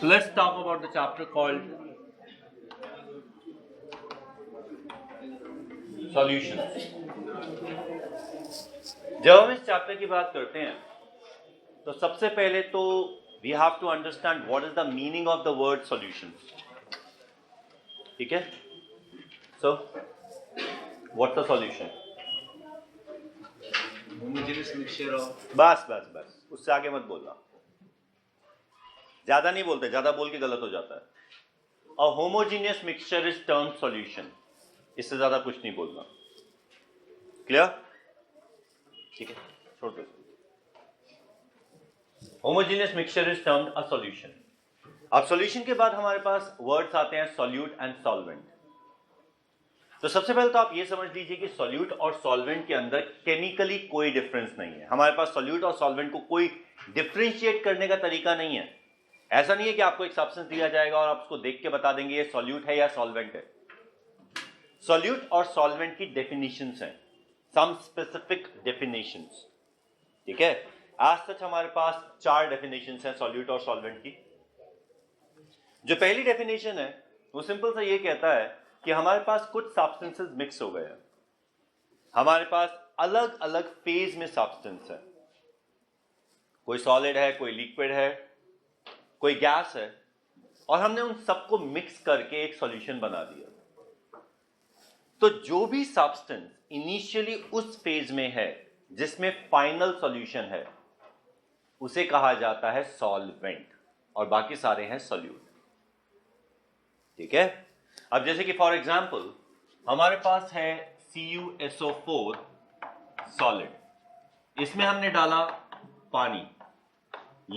So let's talk about the chapter called Solutions. जब हम इस चैप्टर की बात करते हैं तो सबसे पहले तो we have to understand what is the meaning of the word solutions. ठीक है? So what's the solution? Homogeneous mixture of. बस उससे आगे मत बोलना. ज्यादा नहीं बोलते, ज्यादा बोल के गलत हो जाता है. A homogeneous mixture is termed solution. इससे ज्यादा कुछ नहीं बोलना. क्लियर? ठीक है, छोड़ दो. Homogeneous mixture is termed a solution. अब solution के बाद हमारे पास words आते हैं solute and solvent. तो सबसे पहले तो आप ये समझ लीजिए कि solute और solvent के अंदर केमिकली कोई डिफरेंस नहीं है. हमारे पास solute और solvent को कोई डिफरेंशिएट करने का तरीका नहीं है. ऐसा नहीं है कि आपको एक सब्सटेंस दिया जाएगा और आप उसको देख के बता देंगे ये सॉल्यूट है या सॉल्वेंट है. सॉल्यूट और सॉल्वेंट की डेफिनेशंस हैं, सम स्पेसिफिक डेफिनेशंस. ठीक है, आज तक हमारे पास 4 डेफिनेशंस हैं सॉल्यूट और सॉल्वेंट की. जो पहली डेफिनेशन है वो सिंपल सा ये कहता है कि हमारे पास कुछ सब्सटेंसेस मिक्स हो गए हैं. हमारे पास अलग अलग फेज में सब्सटेंस है. कोई सॉलिड है, कोई लिक्विड है, कोई गैस है, और हमने उन सबको मिक्स करके एक सॉल्यूशन बना दिया. तो जो भी सब्सटेंस इनिशियली उस फेज में है जिसमें फाइनल सॉल्यूशन है उसे कहा जाता है सॉल्वेंट, और बाकी सारे हैं सॉल्यूट. ठीक है. अब जैसे कि फॉर एग्जांपल हमारे पास है CuSO4 सॉलिड, इसमें हमने डाला पानी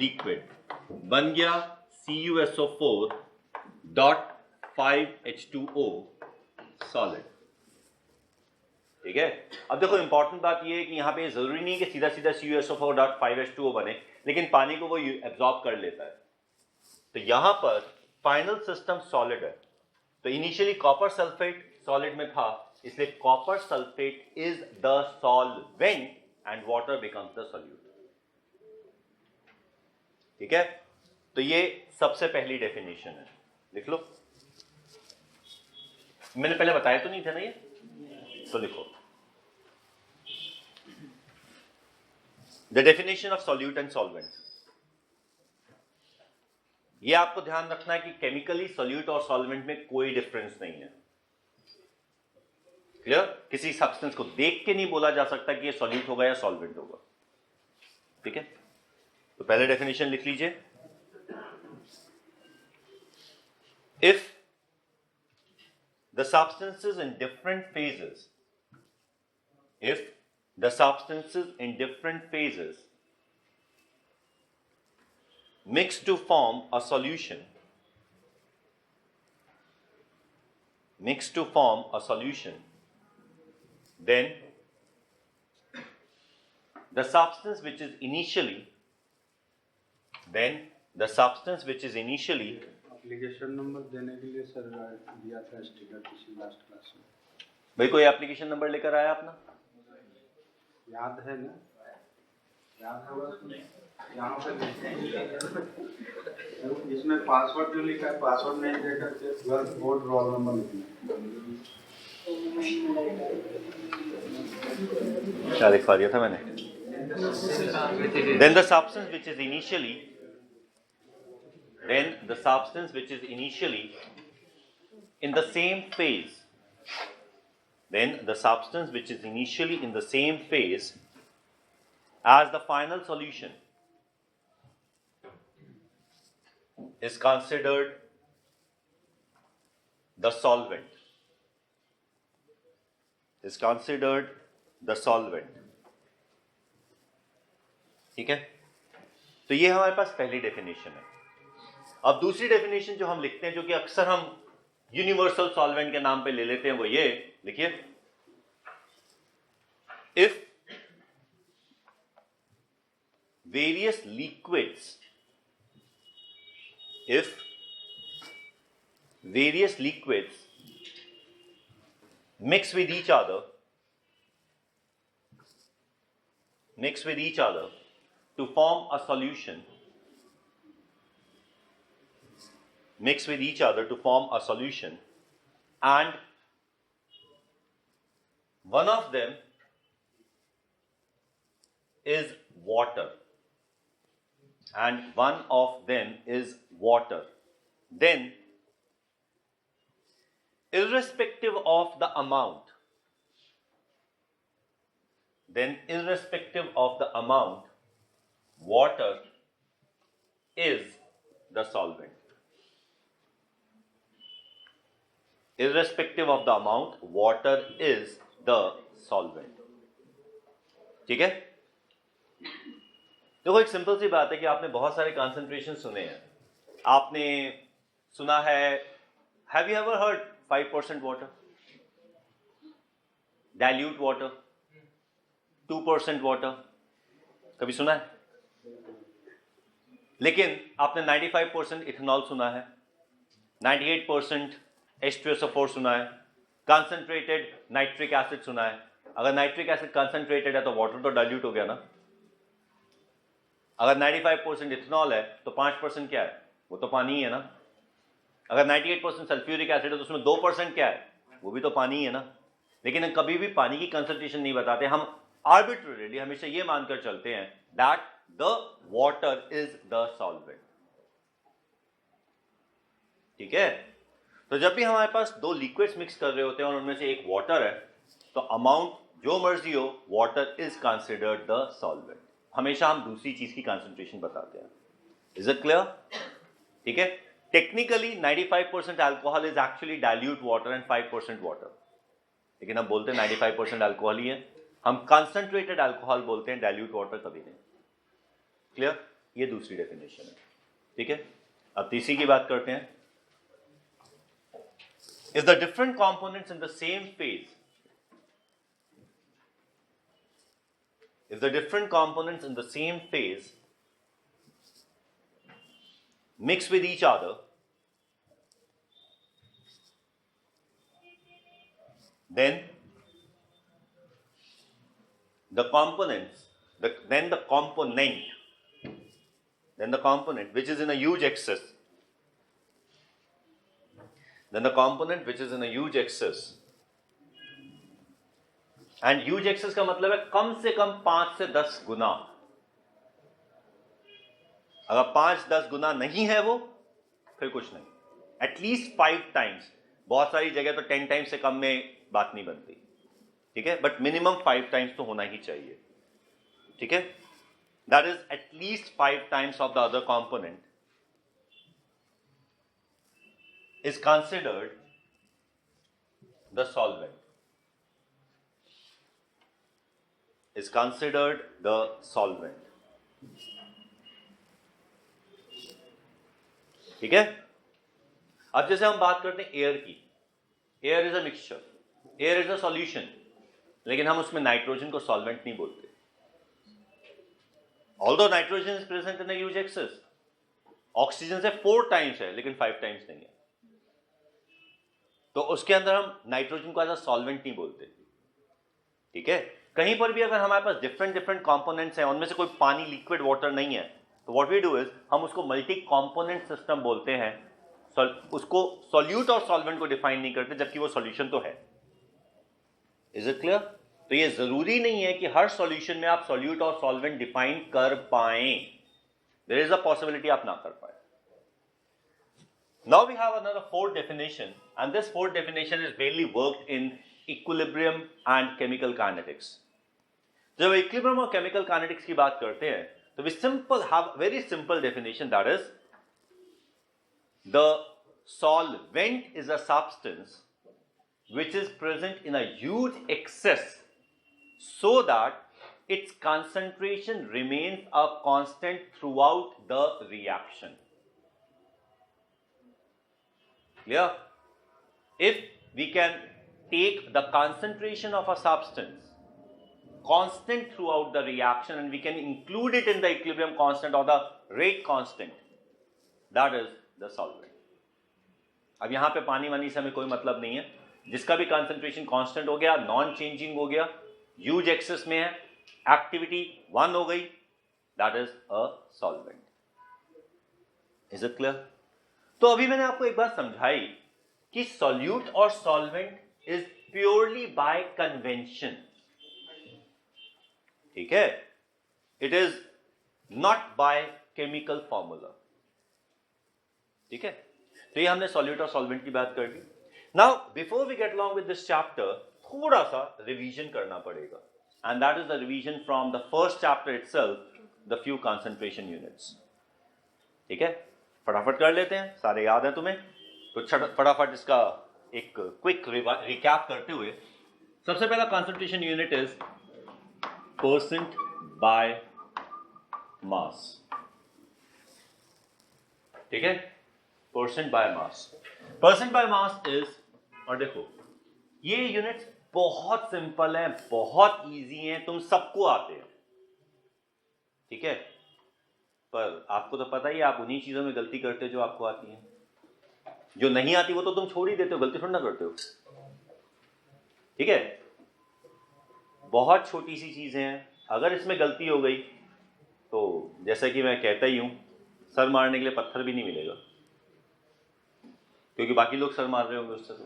लिक्विड, बन गया CuSO4.5H2O सॉलिड. ठीक है. अब देखो इंपॉर्टेंट बात यह है कि यहां पे जरूरी नहीं कि सीधा सीधा CuSO4.5H2O बने, लेकिन पानी को वो एब्जॉर्ब कर लेता है. तो यहां पर फाइनल सिस्टम सॉलिड है. तो इनिशियली कॉपर सल्फेट सॉलिड में था, इसलिए copper sulphate is the solvent and water becomes the solute. ठीक है. तो ये सबसे पहली डेफिनेशन है, लिख लो. मैंने पहले बताया तो नहीं था ना ये, तो लिखो. The definition of solute and solvent. ये आपको ध्यान रखना है कि केमिकली सॉल्यूट और सॉल्वेंट में कोई डिफरेंस नहीं है. क्लियर? किसी सब्सटेंस को देख के नहीं बोला जा सकता कि ये सॉल्यूट होगा या सॉल्वेंट होगा. ठीक है. तो पहले डेफिनेशन लिख लीजिए. If the substances in different phases, if the substances in different phases mix to form a solution, then the substance which is initially application number देने के लिए सर दिया था स्टिकर किसी लास्ट क्लास में. भाई कोई एप्लीकेशन नंबर लेकर आया अपना? याद है ना? याद होगा. यहाँ पे इसमें पासवर्ड जो लिखा है, पासवर्ड नहीं देकर के 12th बोर्ड रोल नंबर लिखना. क्या लिखवा दिया था मैंने? Then the substance which is initially in the same phase, as the final solution is considered the solvent. ठीक है. तो ये हमारे पास पहली डेफिनेशन है. अब दूसरी डेफिनेशन जो हम लिखते हैं, जो कि अक्सर हम यूनिवर्सल सॉल्वेंट के नाम पे ले लेते हैं, वो ये लिखिए. If various liquids mix with each other to form a solution, mix with each other to form a solution, and one of them is water, and one of them is water, then irrespective of the amount, water is the solvent. Irrespective of the amount, water is the solvent. ठीक है? देखो, एक simple सी बात है कि आपने बहुत सारे कॉन्सेंट्रेशन सुने हैं. आपने सुना है, have you ever heard 5% water, dilute water, 2% water, कभी सुना है? लेकिन आपने 95% इथेनॉल सुना है, 98% H2SO4 सुना है, कंसंट्रेटेड नाइट्रिक एसिड सुना है. अगर नाइट्रिक एसिड कंसंट्रेटेड है तो वाटर तो डाइल्यूट हो गया ना. अगर 95% इथेनॉल है तो 5% क्या है? वो तो पानी ही है ना. अगर 98% सल्फ्यूरिक एसिड है तो उसमें 2% क्या है? वो भी तो पानी ही है ना. लेकिन हम कभी भी पानी की कंसंट्रेशन नहीं बताते. हम आर्बिट्रेरीली हमेशा ये मानकर चलते हैं that the water is the solvent. ठीक है? तो जब भी हमारे पास दो लिक्विड्स मिक्स कर रहे होते हैं और उनमें से एक वाटर है, तो अमाउंट जो मर्जी हो, water is considered the solvent. हमेशा हम दूसरी चीज की कंसंट्रेशन बताते हैं. Is it clear? ठीक है? Technically 95% alcohol is actually dilute water and 5% water. लेकिन हम बोलते हैं 95% अल्कोहल ही है. हम कंसंट्रेटेड अल्कोहल बोलते हैं, डाइल्यूट वाटर कभी नहीं. क्लियर? ये दूसरी डेफिनेशन है. ठीक है? अब तीसरी की बात करते हैं. If the different components in the same phase, mix with each other, then the component which is in a huge excess, and huge excess का मतलब है कम से कम 5 से 10 गुना. अगर 5-10 गुना नहीं है वो, फिर कुछ नहीं. At least 5 times. बहुत सारी जगह तो 10 टाइम्स से कम में बात नहीं बनती. ठीक है? बट मिनिमम 5 टाइम्स तो होना ही चाहिए. ठीक है? That is at least 5 times of the other component is considered the solvent. ठीक है? अब जैसे हम बात करते हैं एयर की. Air is a mixture, air is a solution, लेकिन हम उसमें नाइट्रोजन को सॉल्वेंट नहीं बोलते. Although nitrogen is present in a huge excess. Oxygen से 4 टाइम्स है, लेकिन 5 टाइम्स नहीं है. तो उसके अंदर हम नाइट्रोजन को एज अ सॉल्वेंट नहीं बोलते. ठीक है? कहीं पर भी अगर हमारे पास डिफरेंट कंपोनेंट्स हैं, उनमें से कोई पानी लिक्विड वाटर नहीं है, तो व्हाट वी डू इज हम उसको मल्टी कंपोनेंट सिस्टम बोलते हैं. उसको सॉल्यूट और सॉल्वेंट को डिफाइन नहीं करते, जबकि वो सॉल्यूशन तो है. Is it clear? तो ये जरूरी नहीं है कि हर सॉल्यूशन में आप सॉल्यूट और सॉल्वेंट डिफाइन कर पाएं. देयर इज अ पॉसिबिलिटी आप ना कर पाए. Now we have another fourth definition, and this fourth definition is mainly worked in equilibrium and chemical kinetics. जब equilibrium और chemical kinetics की बात करते हैं, तो we have very simple definition, that is, the solvent is a substance which is present in a huge excess so that its concentration remains a constant throughout the reaction. Clear? If we can take the concentration of a substance constant throughout the reaction and we can include it in the equilibrium constant or the rate constant, that is the solvent. अब यहां पे पानी वानी से हमें कोई मतलब नहीं है. जिसका भी concentration constant हो गया, नॉन चेंजिंग हो गया, huge excess में है, एक्टिविटी 1 हो गई, that is a solvent. Is it clear? तो अभी मैंने आपको एक बात समझाई कि सॉल्यूट और solvent is purely bye convention, ठीक है, it is not by chemical formula, ठीक है। तो ये हमने सॉल्यूट और सॉल्वेंट की बात कर ली। Now before we get along with this chapter, थोड़ा सा रिवीजन करना पड़ेगा, and that is the revision from the first chapter itself, the few concentration units, ठीक है। फटाफट कर लेते हैं, सारे याद हैं तुम्हें, तो फटाफट इसका एक क्विक रिकैप करते हुए, सबसे पहला concentration unit is percent by mass, ठीक है, percent by mass. Percent by mass is, और देखो ये यूनिट्स बहुत सिंपल हैं, बहुत इजी हैं, तुम सबको आते हैं, ठीक है, पर आपको तो पता ही है आप उन्हीं चीजों में गलती करते हो जो आपको आती है, जो नहीं आती वो तो तुम छोड़ ही देते हो, गलती थोड़ी ना करते हो, ठीक है। बहुत छोटी सी चीजें हैं, अगर इसमें गलती हो गई तो जैसा कि मैं कहता ही हूं, सर मारने के लिए पत्थर भी नहीं मिलेगा, क्योंकि बाकी लोग सर मार रहे होंगे उससे। तो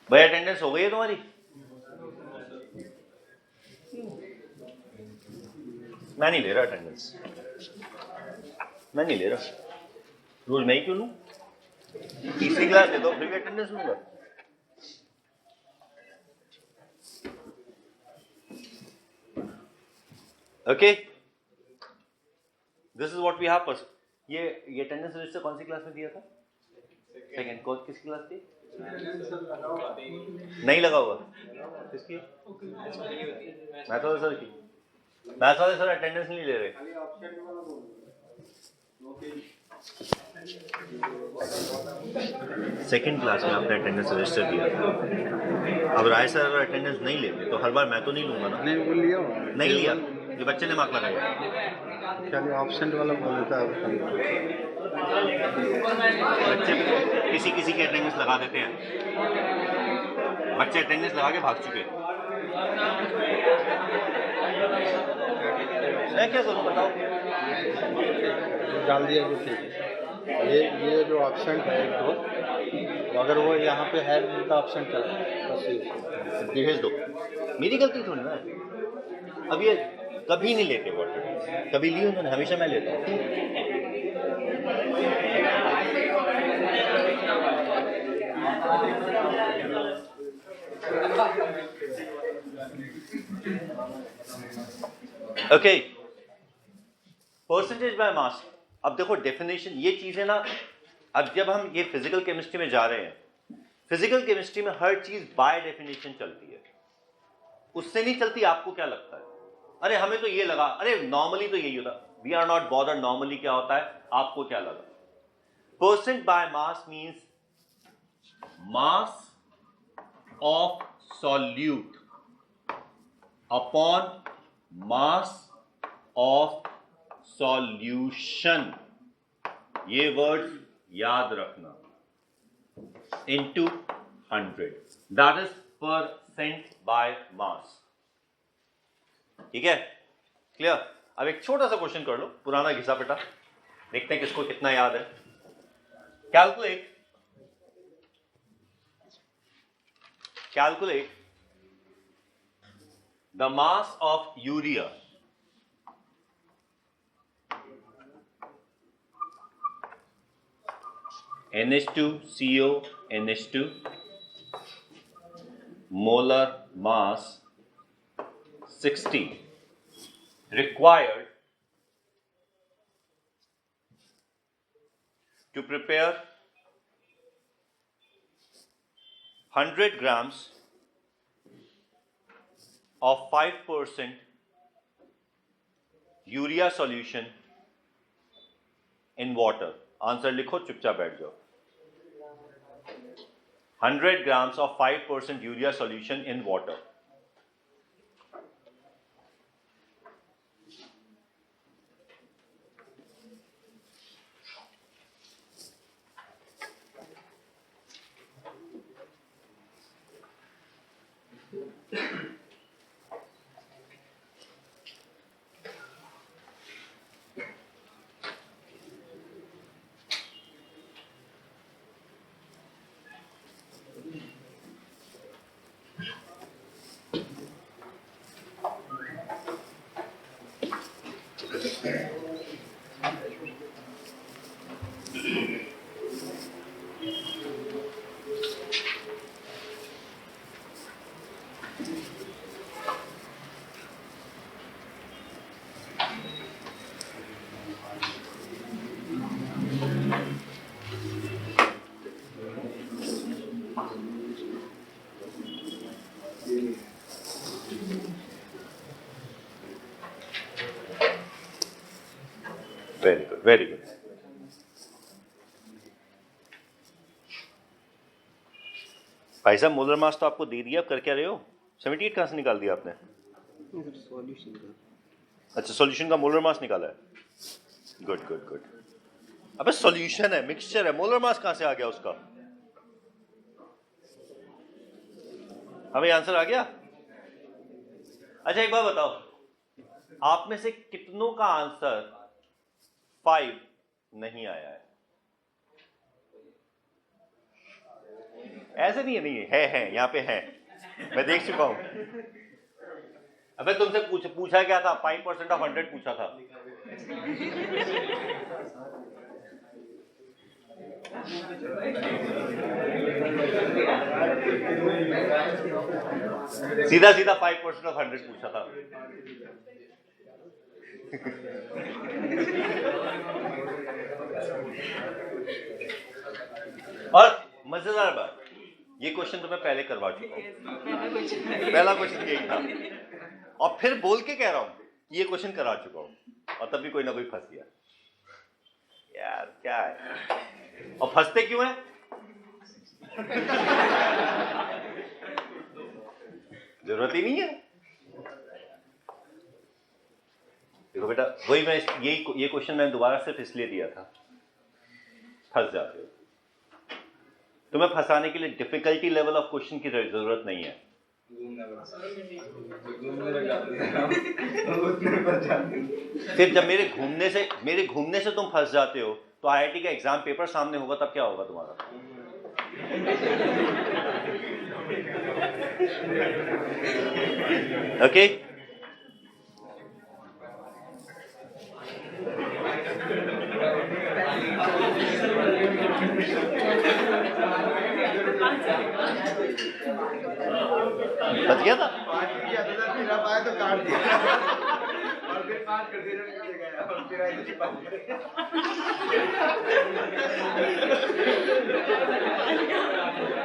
भाई अटेंडेंस हो गई है तुम्हारी? मैं नहीं ले रहा अटेंडेंस, मैं नहीं ले रहा, रोज मैं ही क्यों लूं? तीसरी क्लास दे दो फिर भी अटेंडेंस लूंगा। Okay, this is what we have. ये अटेंडेंस रजिस्टर कौन सी क्लास में दिया था? सेकंड। कौन किसकी क्लास थी? नहीं लगा हुआ किसकी? मैथ वाले सर की। मैथ वाले सर अटेंडेंस नहीं ले रहे। सेकंड क्लास में आपने अटेंडेंस रजिस्टर दिया था, अब राय सर अगर अटेंडेंस नहीं लेते तो हर बार मैं तो नहीं लूंगा ना। नहीं वो लिया नहीं लिया, ये बच्चे ने मार्क लगाया। चलिए ऑप्शन वाला बोल देता है। बच्चे किसी किसी की अटेंडेंस लगा देते हैं, बच्चे अटेंडेंस लगा के भाग चुके। मैं क्या करूं बताओ? डाल दिया जो ठीक है। ये जो ऑप्शन है एक दो, अगर वो यहाँ पे है उनका ऑप्शन चला बस भेज दो, मेरी गलती थोड़ी ना है। अब ये कभी नहीं लेते वाटर, कभी लिए उन्होंने, हमेशा मैं लेता हूँ। Okay, percentage by mass. अब देखो डेफिनेशन, ये चीजें ना, अब जब हम ये फिजिकल केमिस्ट्री में जा रहे हैं, फिजिकल केमिस्ट्री में हर चीज बाय डेफिनेशन चलती है, उससे नहीं चलती। आपको क्या लगता है? अरे हमें तो ये लगा, अरे नॉर्मली तो यही होता, we are not bothered normally क्या होता है, आपको क्या लगा? Percent by mass means mass of solute upon mass of solution, ये वर्ड याद रखना, into 100, that is percent by mass, ठीक है, क्लियर। अब एक छोटा सा क्वेश्चन कर लो, पुराना घिसा पिटा, देखते हैं किसको कितना याद है। Calculate the mass of urea NH2CO NH2 molar mass 60 required to prepare 100 grams of 5% urea solution in water. Answer लिखो, चुपचाप बैठ जाओ। 100 grams of 5% urea solution in water. Very good, very good. भाई साहब मोलर मास तो आपको दे दिया, अब कर क्या रहे हो? 78 कहां से निकाल दिया आपने? सॉल्यूशन का अच्छा, सॉल्यूशन का मोलर मास निकाला है। Good good good. अबे सॉल्यूशन है, मिक्सचर है, मोलर मास कहां से आ गया उसका? हमें आंसर आ गया? अच्छा एक बात बताओ, आप में से कितनों का आंसर 5 नहीं आया है? ऐसे नहीं है, यहां पे है, मैं देख चुका हूं। अबे तुमसे पूछा क्या था? 5% ऑफ 100 पूछा था। सीधा सीधा 5% ऑफ 100 पूछा था। और मजेदार बात, ये क्वेश्चन तो मैं पहले करवा चुका हूं। पहला क्वेश्चन यही था, और फिर बोल के कह रहा हूं कि ये क्वेश्चन करा चुका हूं, और तब भी कोई ना कोई फंस गया। यार क्या है, और फंसते क्यों है? जरूरत ही नहीं है। देखो बेटा, वही मैं ये क्वेश्चन मैंने दोबारा सिर्फ इसलिए दिया था, फंस जाते हो। तुम्हें फंसाने के लिए डिफिकल्टी लेवल ऑफ क्वेश्चन की जरूरत नहीं है। फिर जब मेरे घूमने से तुम फंस जाते हो, तो आईआईटी का एग्जाम पेपर सामने होगा, तब क्या होगा तुम्हारा? ओके? बच गया था? तो काट दिया और फिर बात कर दिया और फिर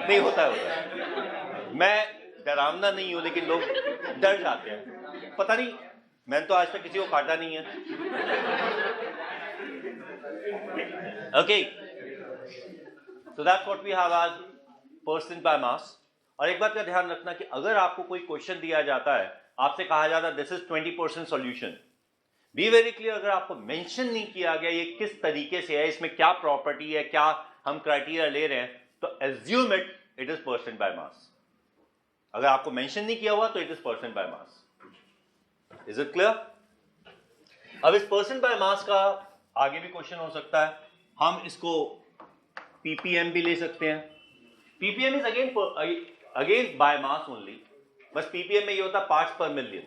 नहीं होता है। मैं डरावना नहीं हूं, लेकिन लोग डर जाते हैं। पता नहीं, मैंने तो आज तक किसी को काटा नहीं है। Okay, so that's what we have as percent by mass। और एक बात का ध्यान रखना कि अगर आपको कोई क्वेश्चन दिया जाता है, आपसे कहा जाता है this is 20% solution, be very clear. अगर आपको मेंशन नहीं किया गया ये किस तरीके से है, इसमें क्या प्रॉपर्टी है, क्या हम क्राइटेरिया ले रहे हैं, तो assume it is percent by मास। अगर आपको मेंशन नहीं किया हुआ तो it is percent by mass. Is it clear? अब इस परसेंट बाय मास का आगे भी क्वेश्चन हो सकता है। हम इसको पीपीएम भी ले सकते हैं। Ppm is again by mass only, बस पीपीएम में ये होता है पार्ट्स पर मिलियन।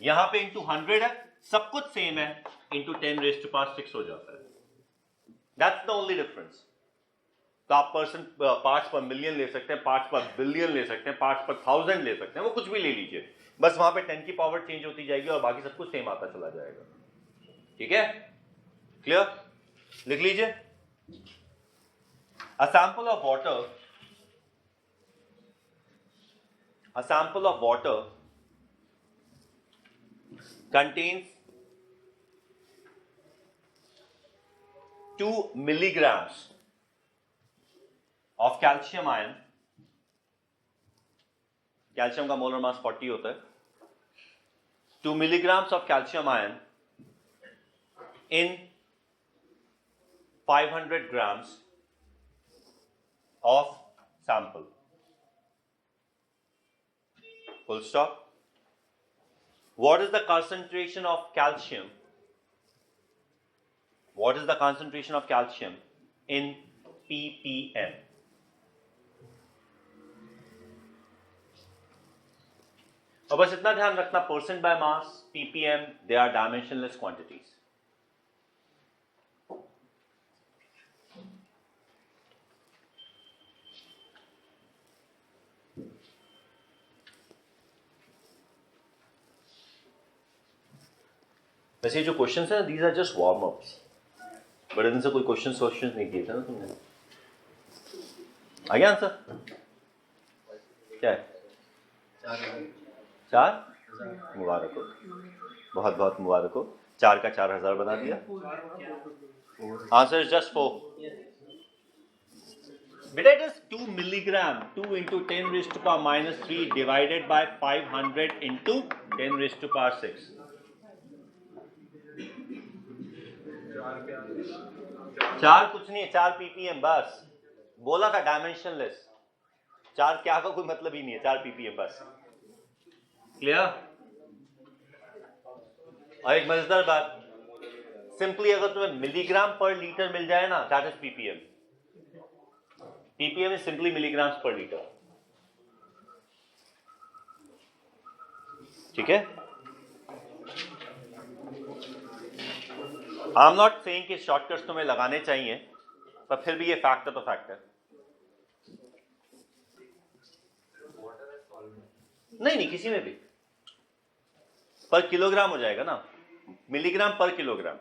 यहां पे इंटू 100 है, सब कुछ सेम है, इंटू 10⁻⁶ हो जाता है। That's the only difference. तो आप पार्ट्स पर मिलियन ले सकते हैं, पार्ट्स पर बिलियन ले सकते हैं, पार्ट्स पर 1000 ले सकते हैं, वो कुछ भी ले लीजिए, बस वहां पे 10 की पावर चेंज होती जाएगी और बाकी सब कुछ सेम आता चला जाएगा। ठीक है? क्लियर? लिख लीजिए। A sample of water contains 2 milligrams of calcium ion। Calcium का मोलर मास 40 होता है। 2 milligrams of calcium ion in 500 grams of sample। Full stop। What is the concentration of calcium? What is the concentration of calcium in ppm? और बस इतना ध्यान रखना, percent by mass, ppm, they are dimensionless quantities। वैसे जो questions हैं these are just warm ups, but इनसे कोई क्वेश्चंस नहीं किए थे ना तुमने। आ गया आंसर? क्या है? 4? मुबारक हो, बहुत बहुत मुबारक हो। 4 का 4000 बना दिया। Answer is just 4। बेटा it is 2 milligram, 2 into 10 raised to power minus 3 divided by 500 into 10 raised to power 6। 4 कुछ नहीं है, 4 ppm बस। बोला था डायमेंशनलेस। 4 क्या का कोई मतलब ही नहीं है, 4 ppm बस। क्लियर? और एक मजेदार बात, सिंपली अगर तुम्हें मिलीग्राम पर लीटर मिल जाए ना, that is ppm। ppm is simply milligrams पर लीटर। ठीक है? आई एम नॉट सेइंग कि शॉर्टकट्स तुम्हें लगाने चाहिए, पर फिर भी ये फैक्ट है तो फैक्ट है। नहीं, किसी में भी पर किलोग्राम हो जाएगा ना, मिलीग्राम पर किलोग्राम।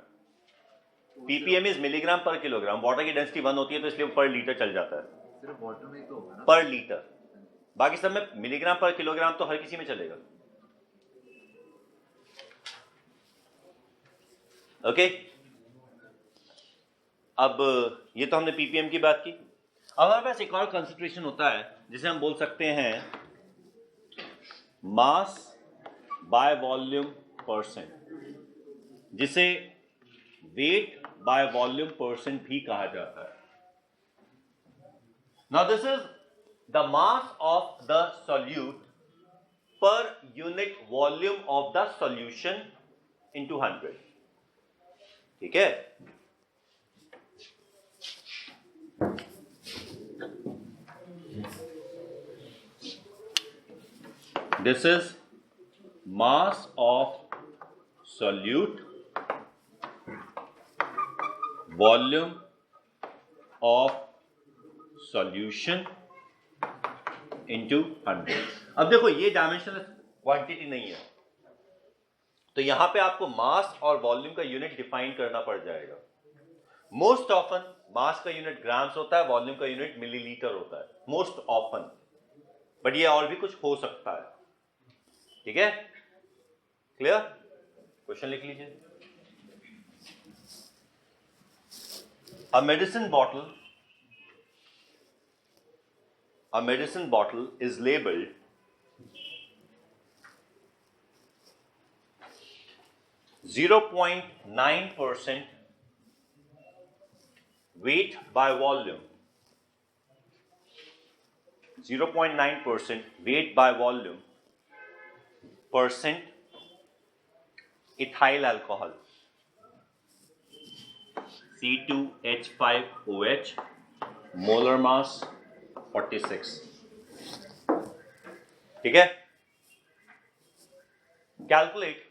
ppm इज मिलीग्राम पर किलोग्राम। वाटर की डेंसिटी 1 होती है तो इसलिए पर लीटर चल जाता है, सिर्फ वाटर में ही तो होगा ना, पर लीटर। बाकी सब में मिलीग्राम पर किलोग्राम तो हर किसी में चलेगा। ओके, अब ये तो हमने ppm की बात की। अब हमारे पास एक और कंसंट्रेशन होता है जिसे हम बोल सकते हैं मास बाय वॉल्यूम परसेंट, जिसे वेट बाय वॉल्यूम परसेंट भी कहा जाता है। Now this is the mass of the solute per unit volume of the solution into 100। ठीक है? This is mass of solute, volume of solution into 100। अब देखो ये डायमेंशनल क्वांटिटी नहीं है, तो यहां पे आपको मास और वॉल्यूम का यूनिट डिफाइन करना पड़ जाएगा। मोस्ट ऑफन मास का यूनिट ग्राम्स होता है, वॉल्यूम का यूनिट मिलीलीटर होता है, मोस्ट ऑफन। बट ये और भी कुछ हो सकता है। ठीक है? क्लियर? क्वेश्चन लिख लीजिए। A medicine bottle is labeled .9% weight by volume, 0.9% weight by volume, percent ethyl alcohol, C2H5OH, molar mass 46। ठीक है? Calculate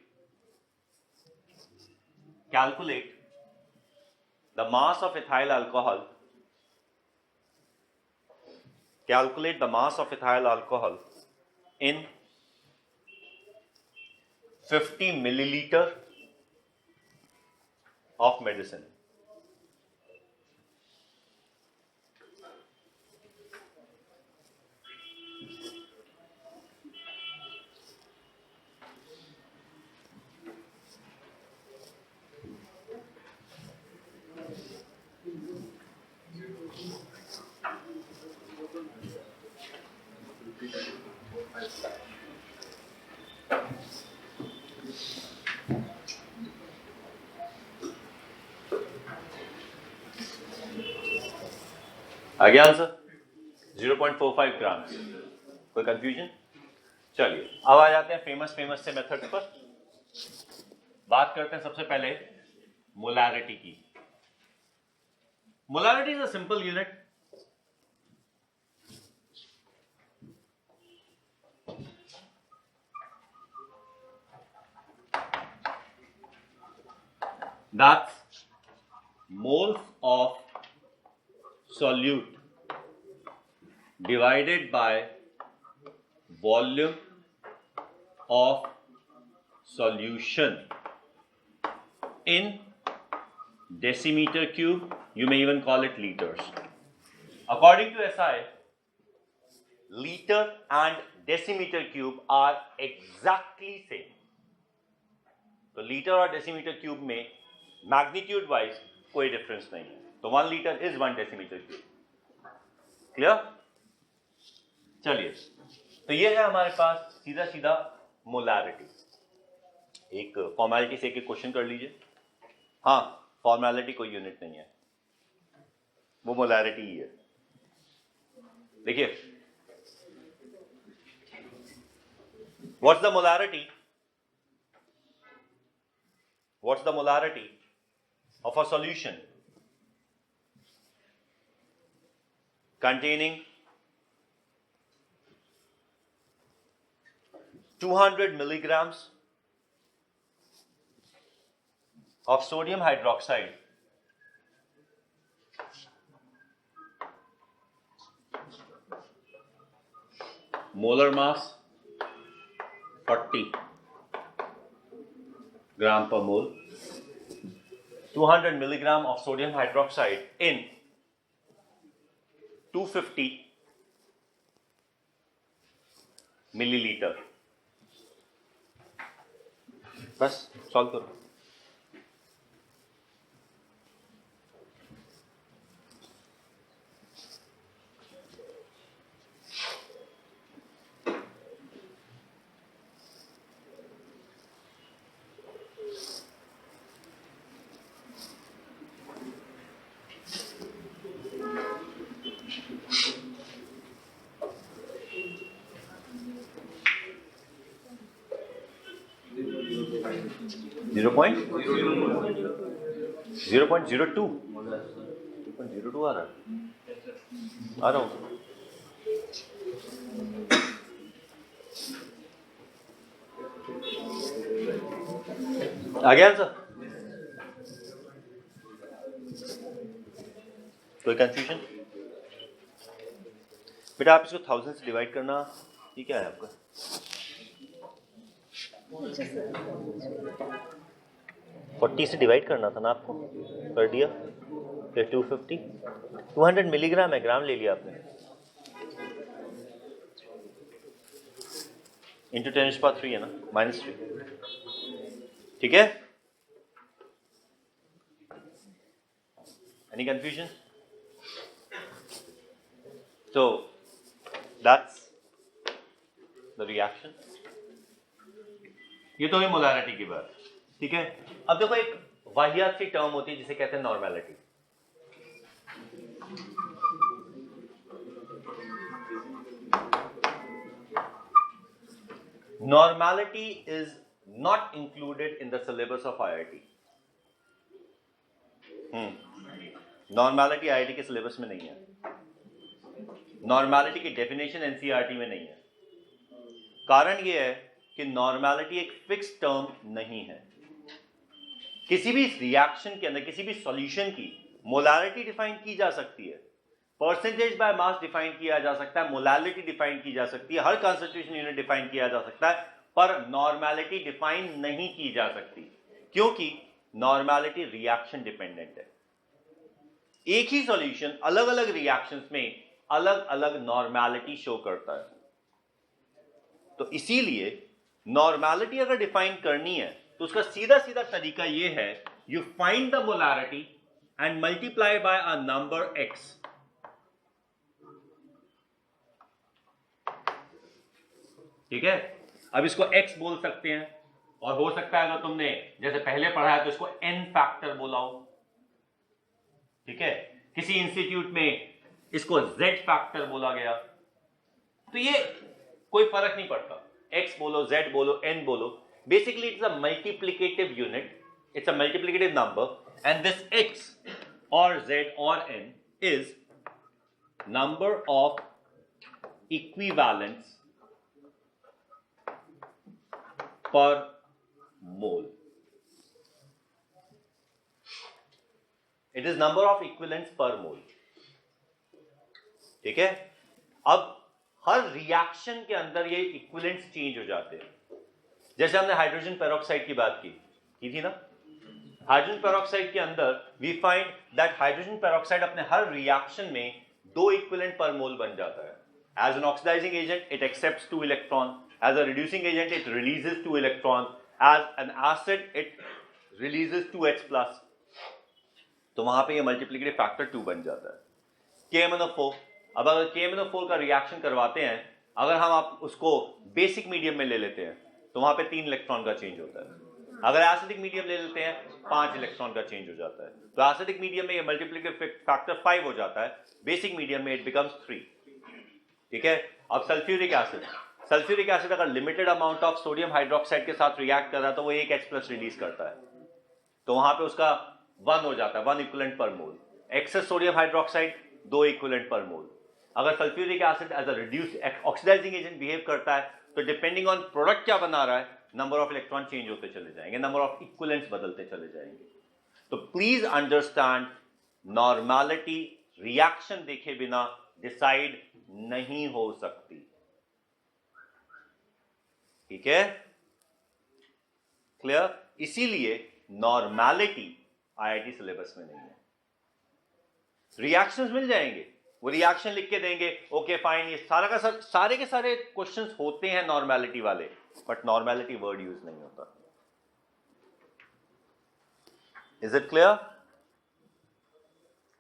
the mass of ethyl alcohol. Calculate the mass of ethyl alcohol in 50 milliliter of medicine. आ गया answer? 0.45 ग्राम। कोई confusion? चलिए अब आ जाते हैं famous से methods पर। बात करते हैं सबसे पहले मोलैरिटी की। Molarity is a simple unit. That's moles of solute divided by volume of solution in decimeter cube. You may even call it liters. According to SI, liter and decimeter cube are exactly same. तो litre और decimetre cube में magnitude wise कोई difference नहीं है. तो 1 litre is 1 decimetre cube. Clear? चलिए, तो ये है हमारे पास सीधा सीधा मोलारिटी. एक फॉर्मेलिटी से एक क्वेश्चन कर लीजिए. हाँ, फॉर्मेलिटी कोई यूनिट नहीं है, वो मोलारिटी ही है. देखिए, what's the molarity? What's the molarity of a solution containing 200 milligrams of sodium hydroxide molar mass 40 gram per mole, 200 milligram of sodium hydroxide in 250 milliliter. बस सॉल्व करो. Zero point 0.02 आ रहा हूँ. आ गया आंसर? कोई कंफ्यूजन? बेटा आप इसको 1000 से डिवाइड करना. ये क्या है आपका? 40 से डिवाइड करना था ना आपको, कर दिया. फिर 250, 200 मिलीग्राम है, ग्राम ले लिया आपने. इंटू 10⁻³ है ना, -3. ठीक है? Any confusion? So that's the reaction. ये तो है मोलारिटी की बात. ठीक है? अब देखो, एक वाहियात सी टर्म होती है जिसे कहते हैं normality. Normality is not included in the syllabus of IIT. Normality IIT के सिलेबस में नहीं है. नॉर्मेलिटी की डेफिनेशन एनसीईआरटी में नहीं है. कारण यह है कि नॉर्मेलिटी एक फिक्स टर्म नहीं है. किसी भी रिएक्शन के अंदर, किसी भी सॉल्यूशन की मोलारिटी डिफाइन की जा सकती है, परसेंटेज बाय मास डिफाइन किया जा सकता है, मोलालिटी डिफाइन की जा सकती है, हर कंसंट्रेशन यूनिट डिफाइन किया जा सकता है, पर नॉर्मेलिटी डिफाइन नहीं की जा सकती, क्योंकि नॉर्मेलिटी रिएक्शन डिपेंडेंट है. एक ही सॉल्यूशन अलग अलग रिएक्शंस में अलग अलग नॉर्मेलिटी शो करता है. तो इसीलिए नॉर्मेलिटी अगर डिफाइन करनी है तो उसका सीधा सीधा तरीका यह है, you find the molarity and multiply by a number x. ठीक है? अब इसको x बोल सकते हैं, और हो सकता है अगर तुमने जैसे पहले पढ़ा है तो इसको n फैक्टर बोला हो. ठीक है? किसी इंस्टीट्यूट में इसको z फैक्टर बोला गया. तो ये कोई फर्क नहीं पड़ता, x बोलो, z बोलो, n बोलो. Basically, it's a multiplicative unit. It's a multiplicative number, and this x or z or n is number of equivalents per mole. It is number of equivalents per mole. ठीक है? अब हर reaction के अंदर ये equivalents change हो जाते हैं. जैसे हमने हाइड्रोजन पेरोक्साइड की बात की थी ना, हाइड्रोजन पेरोक्साइड के अंदर we find that hydrogen peroxide अपने हर रिएक्शन में 2 इक्विवेलेंट पर मोल बन जाता है। As an oxidising agent it accepts 2 electron, as a reducing agent it releases 2 electron, as an acid it releases 2H+। तो वहां पे ये मल्टीप्लिकेटिव फैक्टर 2 बन जाता है। KMnO4, अब अगर KMnO4 का रिएक्शन करवाते हैं, अगर हम आप उसको बेसिक मीडियम में ले लेते हैं तो वहां पे 3 इलेक्ट्रॉन का चेंज होता है। अगर एसिडिक मीडियम ले लेते हैं 5 इलेक्ट्रॉन का चेंज हो जाता है। तो एसिडिक मीडियम में ये मल्टीप्लिकेटिव फैक्टर 5 हो जाता है, बेसिक मीडियम में इट बिकम्स 3। ठीक है। अब सल्फ्यूरिक एसिड अगर limited amount of sodium hydroxide के साथ रिएक्ट कर रहा है तो वो 1 H+ रिलीज करता है, तो वहां पे उसका 1 हो जाता है, 1 equivalent per mole. Excess sodium hydroxide 2 equivalent per mole. अगर sulphuric acid as a reduce oxidising agent behave करता है तो डिपेंडिंग ऑन प्रोडक्ट क्या बना रहा है, नंबर ऑफ इलेक्ट्रॉन चेंज होते चले जाएंगे, नंबर ऑफ इक्विवेलेंट्स बदलते चले जाएंगे। तो प्लीज अंडरस्टैंड, नॉर्मैलिटी रिएक्शन देखे बिना डिसाइड नहीं हो सकती। ठीक है, क्लियर? इसीलिए नॉर्मैलिटी आईआईटी सिलेबस में नहीं है। रिएक्शंस मिल जाएंगे, वो रिएक्शन लिख के देंगे, ओके फाइन, ये सारे के सारे क्वेश्चंस होते हैं नॉर्मैलिटी वाले, बट नॉर्मैलिटी वर्ड यूज नहीं होता। Is it clear?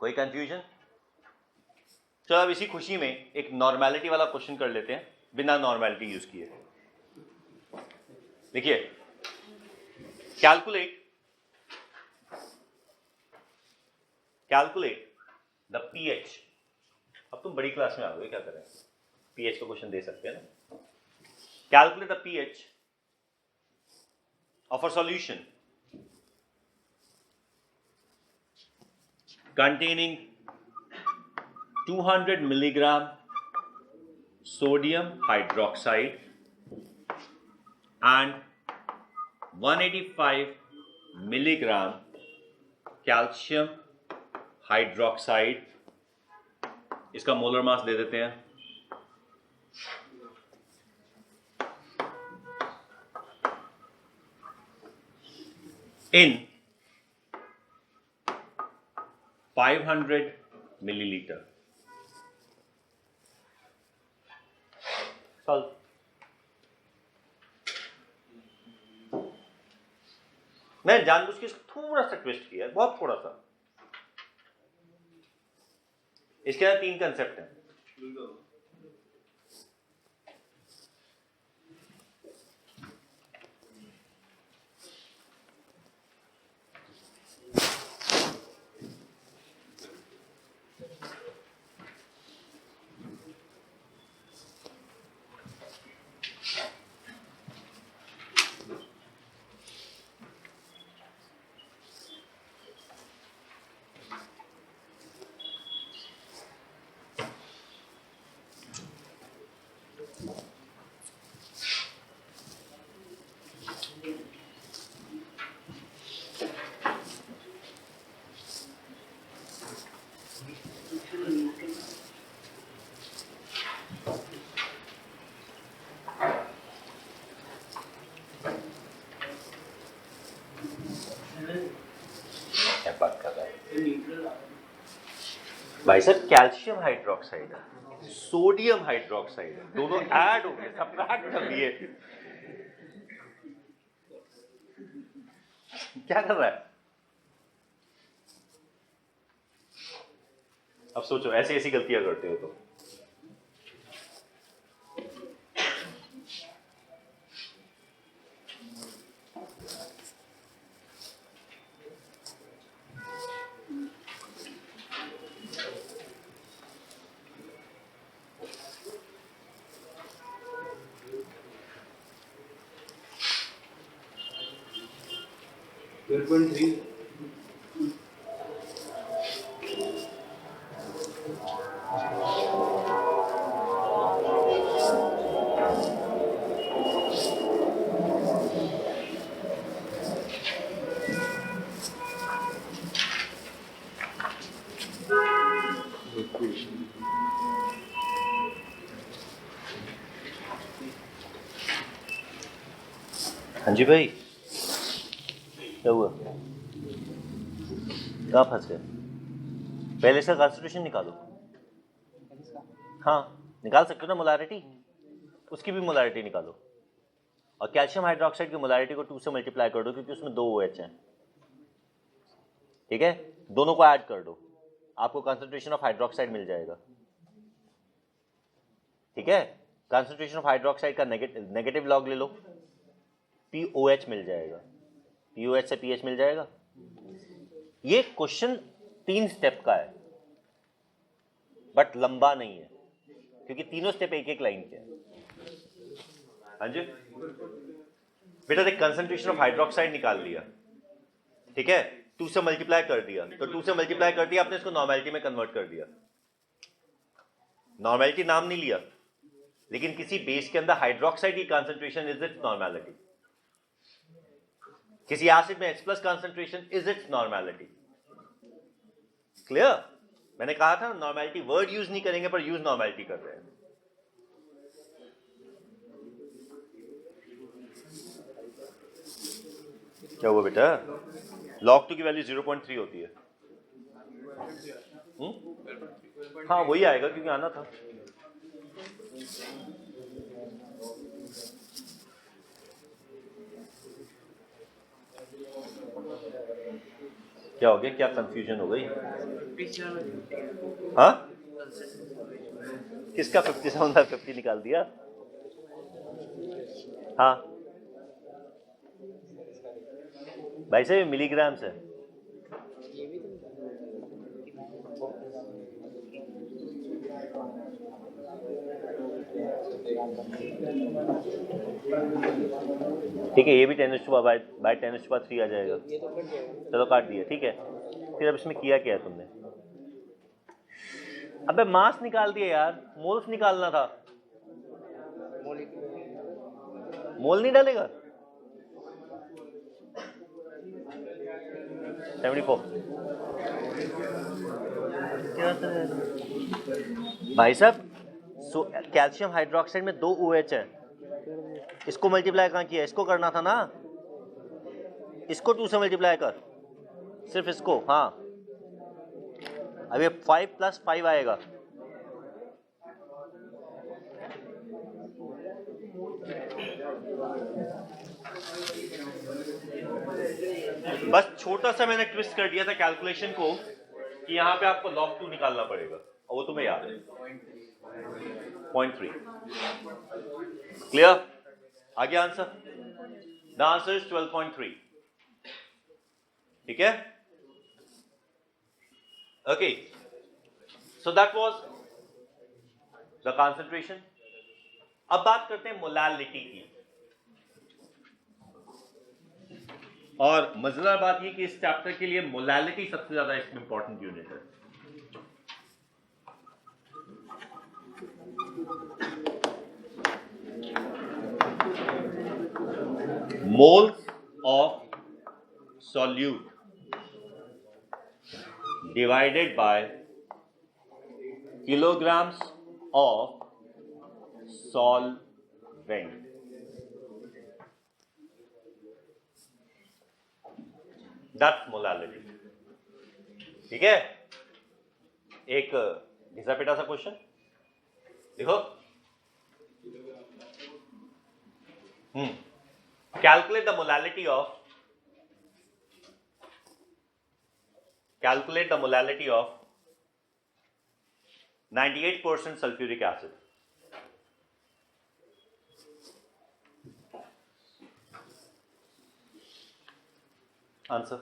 कोई कंफ्यूजन? चलो अब इसी खुशी में एक नॉर्मैलिटी वाला क्वेश्चन कर लेते हैं बिना नॉर्मैलिटी यूज किए। देखिए, कैलकुलेट द pH। अब तुम बड़ी क्लास में आ गए, क्या करें, pH का क्वेश्चन दे सकते हैं ना। Calculate the pH of a solution containing 200 milligram sodium hydroxide and 185 milligram calcium hydroxide। इसका मोलर मास दे देते हैं। इन 500 मिलीलीटर। सॉल्व। मैं जानबूझ के थोड़ा सा ट्विस्ट किया, बहुत थोड़ा सा। इसके अंदर 3 कंसेप्ट हैं। भाई साहब, कैल्शियम हाइड्रोक्साइड है, सोडियम हाइड्रोक्साइड है, दोनों ऐड हो गए, सब्ट्रैक्ट कर दिए। क्या कर रहा है? अब सोचो, ऐसी ऐसी गलतियां करते हो तो। हाँ जी भाई, क्या हुआ? कहाँ फंस गए? पहले इसका कॉन्सेंट्रेशन निकालो। हाँ निकाल सकते हो ना मोलारिटी, उसकी भी मोलारिटी निकालो और कैल्शियम हाइड्रोक्साइड की मोलारिटी को 2 से मल्टीप्लाई कर दो क्योंकि उसमें 2 OH हैं, ठीक है? दोनों को ऐड कर दो, आपको कॉन्सेंट्रेशन ऑफ हाइड्रोक्साइड मिल जाएगा, ठीक है? कॉन्सेंट्रेशन ऑफ हाइड्रोक्साइड का नेगेटिव लॉग ले लो, POH मिल जाएगा, POH से pH मिल जाएगा। ये क्वेश्चन 3 स्टेप का है बट लंबा नहीं है क्योंकि तीनों स्टेप एक एक लाइन के हैं। हाँ जी बेटा देख, कंसंट्रेशन ऑफ हाइड्रोक्साइड निकाल लिया, ठीक है? 2 से मल्टीप्लाई कर दिया, तो 2 से मल्टीप्लाई कर दिया आपने, इसको नॉर्मेलिटी में कन्वर्ट कर दिया। नॉर्मेलिटी नाम नहीं लिया, लेकिन किसी बेस के अंदर हाइड्रोक्साइड की कंसंट्रेशन इज इट्स नॉर्मेलिटी, किसी एसिड में H+ concentration is it's normality. Clear? मैंने कहा था नॉर्मेलिटी वर्ड यूज नहीं करेंगे पर यूज नॉर्मेलिटी कर रहे हैं। क्या हुआ बेटा? log 2 की वैल्यू 0.3 होती है। हाँ वही आएगा क्योंकि आना था। क्या हो गया? क्या कंफ्यूजन हो गई? हाँ किसका 57 था? 50 निकाल दिया। हाँ भाई साहब मिलीग्राम से। ठीक है, ये भी 10⁻³ आ जाएगा। चलो काट दिया, ठीक है। फिर अब इसमें किया क्या है तुमने? अबे मास निकाल दिया यार, मोल्स निकालना था। मोल नहीं डालेगा? 74 भाई साहब, कैल्शियम हाइड्रोक्साइड में 2 OH है, इसको मल्टीप्लाई कहाँ किया? इसको करना था ना, इसको 2 से मल्टीप्लाई कर, सिर्फ इसको। हाँ अब ये 5 + 5 आएगा। बस छोटा सा मैंने ट्विस्ट कर दिया था कैलकुलेशन को कि यहां पे आपको log 2 निकालना पड़ेगा और वो तुम्हें याद है 0.3। क्लियर? आगे आंसर? The answer is 12.3। ठीक है? Okay, so that was the concentration. अब बात करते हैं मोलालिटी की। और मजेदार बात ये कि इस चैप्टर के लिए मोलालिटी सबसे ज्यादा इसमें इंपॉर्टेंट यूनिट है। Moles of solute divided by kilograms of solvent। That's molality। ठीक है? एक घिसा पिटा सा क्वेश्चन देखो। Calculate the molality of 98% sulfuric acid। Answer?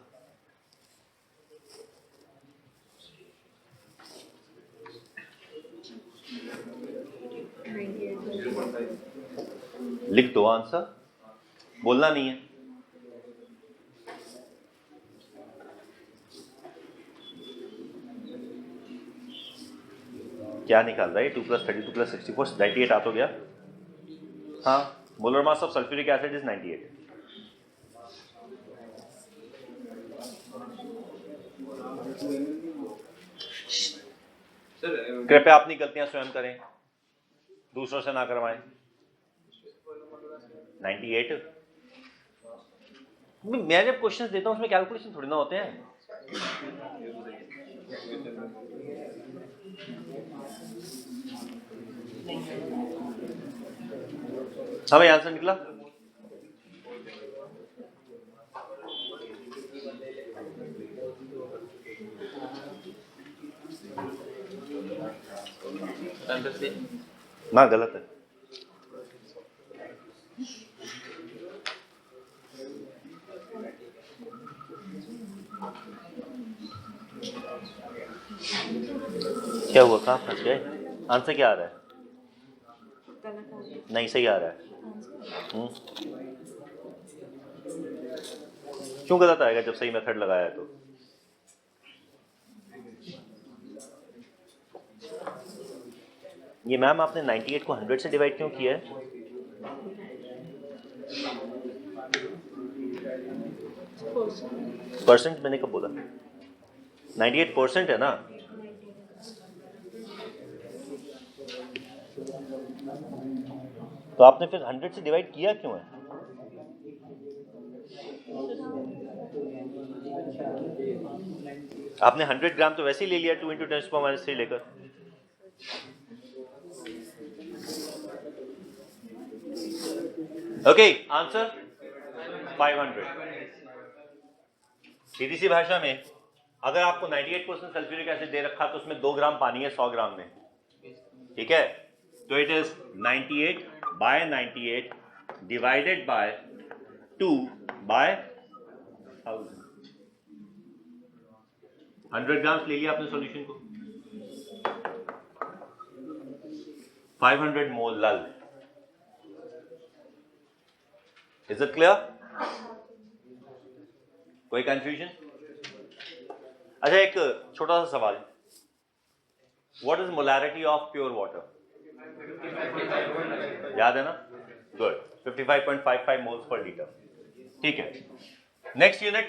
लिख दो आंसर, बोलना नहीं है। क्या निकाल रहा है? 2 + 32 + 64 98 आ तो गया। हाँ, molar mass of sulphuric acid is 98। कृपया अपनी गलतियां स्वयं करें, दूसरों से ना करवाएं। 98 मैं जब क्वेश्चंस देता हूं उसमें कैलकुलेशन थोड़ी ना होते हैं। हमें आंसर निकला? ना, गलत है। क्या हुआ, कहाँ फंस गए? आंसर क्या आ रहा है? नहीं, सही आ रहा है। क्यों गलत आएगा जब सही मेथड लगाया है तो? ये मैम आपने 98 को 100 से डिवाइड क्यों किया है? परसेंट मैंने कब बोला? 98% है ना? तो आपने फिर 100 से डिवाइड किया क्यों है? आपने 100 ग्राम तो वैसे ही ले लिया 2 × 10⁻³ लेकर। Okay, answer 500। सीधी सी भाषा में अगर आपको 98% सल्फ्यूरिक एसिड दे रखा तो उसमें 2 ग्राम पानी है 100 ग्राम में, ठीक है? तो इट इज 98/98 डिवाइडेड बाय 2/1000। 100 ग्राम ले लिया आपने सॉल्यूशन को, 500 मोल लल। Is it clear? कोई कंफ्यूजन? अच्छा, एक छोटा सा सवाल, what is molarity of pure water? याद है ना? Good, 55.55 moles per litre. ठीक है, नेक्स्ट यूनिट,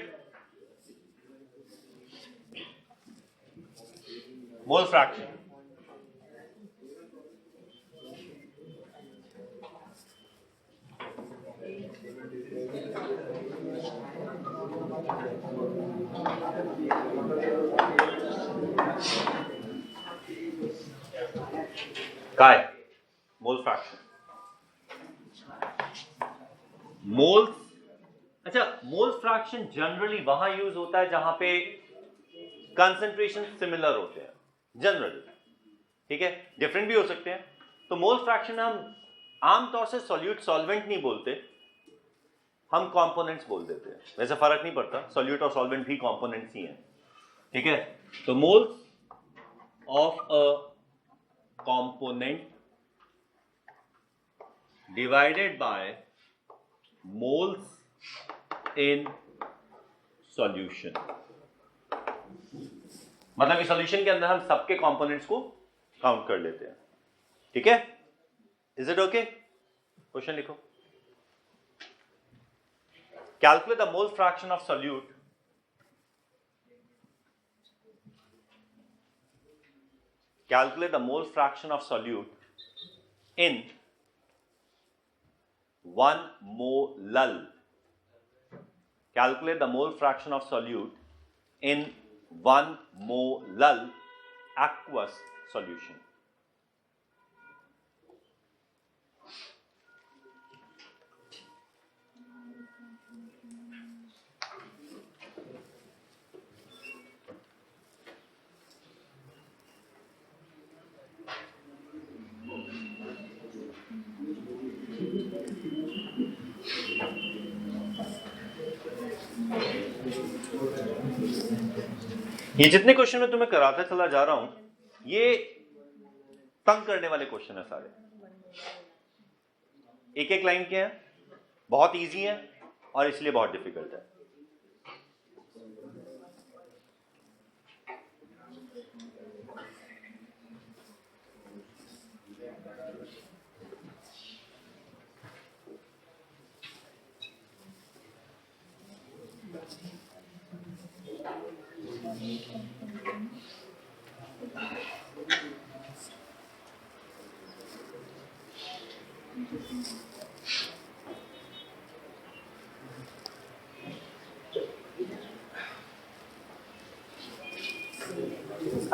मोल फ्रैक्शन। काय मोल फ्रैक्शन, मोल्स। अच्छा, मोल फ्रैक्शन जनरली वहां यूज होता है जहां पे कंसंट्रेशन सिमिलर होते हैं जनरली, ठीक है? डिफरेंट भी हो सकते हैं। तो मोल फ्रैक्शन हम आमतौर से सॉल्यूट सॉल्वेंट नहीं बोलते, हम कंपोनेंट्स बोल देते हैं। वैसे फर्क नहीं पड़ता, सॉल्यूट और सॉल्वेंट भी कंपोनेंट्स ही हैं, ठीक है? तो moles of a component divided by moles in solution, मतलब कि सॉल्यूशन के अंदर हम सबके कंपोनेंट्स को काउंट कर लेते हैं, ठीक है? Is it okay? क्वेश्चन लिखो, calculate the mole fraction of solute calculate the mole fraction of solute in 1 molal. Calculate the mole fraction of solute in 1 molal aqueous solution. ये जितने क्वेश्चन मैं तुम्हें कराता चला जा रहा हूं, ये तंग करने वाले क्वेश्चन है सारे। एक एक लाइन के हैं, बहुत इजी है और इसलिए बहुत डिफिकल्ट है।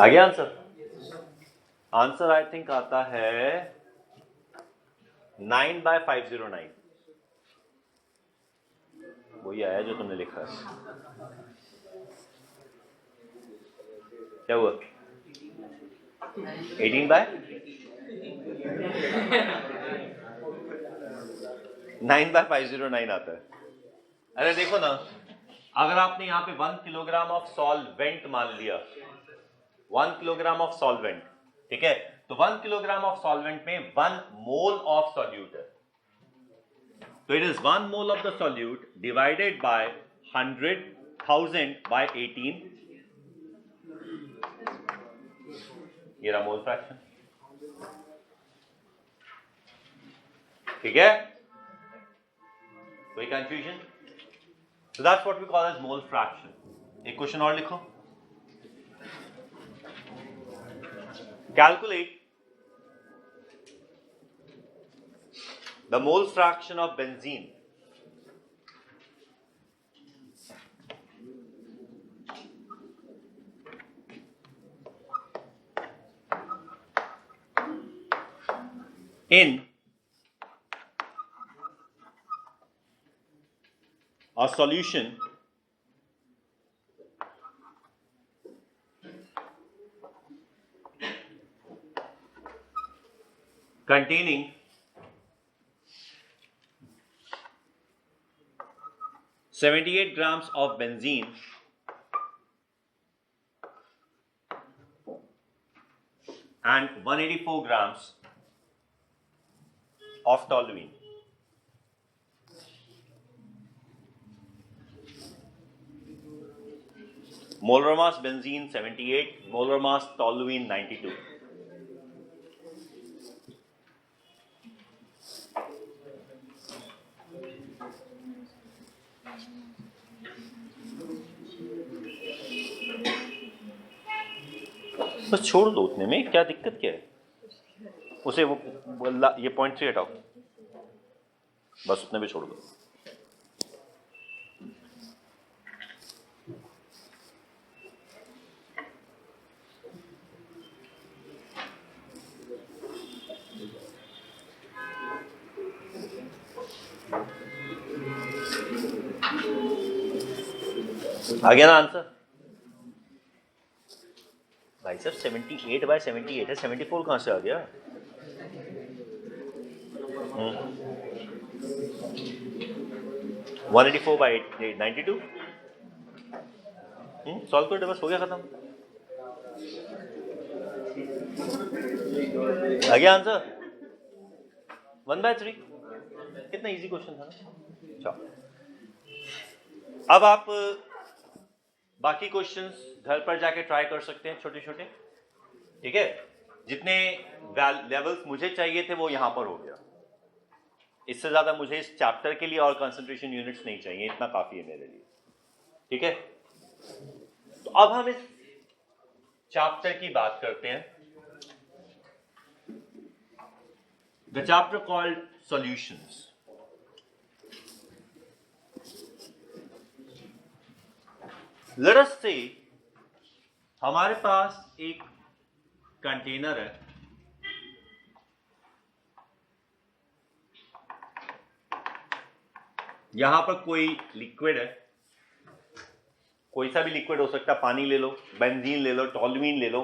आ गया आंसर? आंसर आई थिंक आता है 9/509। वही आया जो तुमने लिखा है। क्या हुआ? 9/509 आता है। अरे देखो ना, अगर आपने यहां पे 1 किलोग्राम ऑफ सॉल्वेंट मान लिया, 1 किलोग्राम ऑफ सॉल्वेंट, ठीक है, तो 1 किलोग्राम ऑफ सॉल्वेंट में 1 मोल ऑफ सॉल्यूट है, तो it is 1 mole of the solute divided by 100,000 by 18, ये रहा मोल फ्रैक्शन। ठीक है, कोई confusion? So that's what we call as mole fraction. एक क्वेश्चन और लिखो। Calculate the mole fraction of benzene in a solution containing 78 grams of benzene and 184 grams of toluene. Molar mass benzene 78, molar mass toluene 92. बस छोड़ दो उतने में, क्या दिक्कत क्या है? उसे वो ये पॉइंट 3 हटाओ, बस उतने पे छोड़ दो। आ गया ना आंसर? भाई साहब 78/78 है, 74 कहां से आ गया? 184/92 सॉल्व कर दे, बस हो गया खत्म। आ गया आंसर 1/3। कितना इजी क्वेश्चन था ना। चलो अब आप बाकी क्वेश्चंस घर पर जाके ट्राई कर सकते हैं, छोटे छोटे। ठीक है, जितने लेवल्स मुझे चाहिए थे वो यहां पर हो गया। इससे ज्यादा मुझे इस चैप्टर के लिए और कंसंट्रेशन यूनिट्स नहीं चाहिए, इतना काफी है मेरे लिए। ठीक है, तो अब हम इस चैप्टर की बात करते हैं, the chapter called solutions. Let us से हमारे पास एक कंटेनर है, यहां पर कोई लिक्विड है, कोई सा भी लिक्विड हो सकता है, पानी ले लो, बेंजीन ले लो, टॉलुइन ले लो,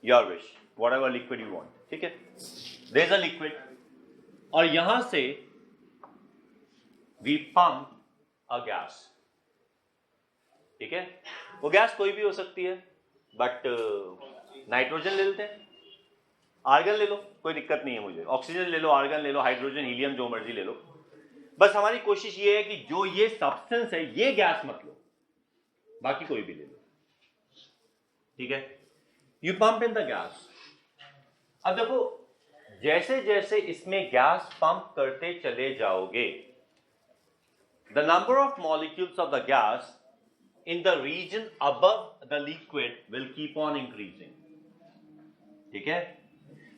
your wish, whatever liquid you want. ठीक है, देयर इज अ लिक्विड और यहां से वी पंप अ गैस। ठीक है, वो गैस कोई भी हो सकती है, बट नाइट्रोजन ले लेते हैं, आर्गन ले लो, कोई दिक्कत नहीं है मुझे, ऑक्सीजन ले लो, आर्गन ले लो, हाइड्रोजन, हीलियम, जो मर्जी ले लो। बस हमारी कोशिश ये है कि जो ये सब्सटेंस है ये गैस मत लो, बाकी कोई भी ले लो। ठीक है, you pump in the gas. अब देखो, जैसे जैसे इसमें गैस पंप करते चले जाओगे, the number of molecules of the gas in the region above the liquid will keep on increasing. ठीक है,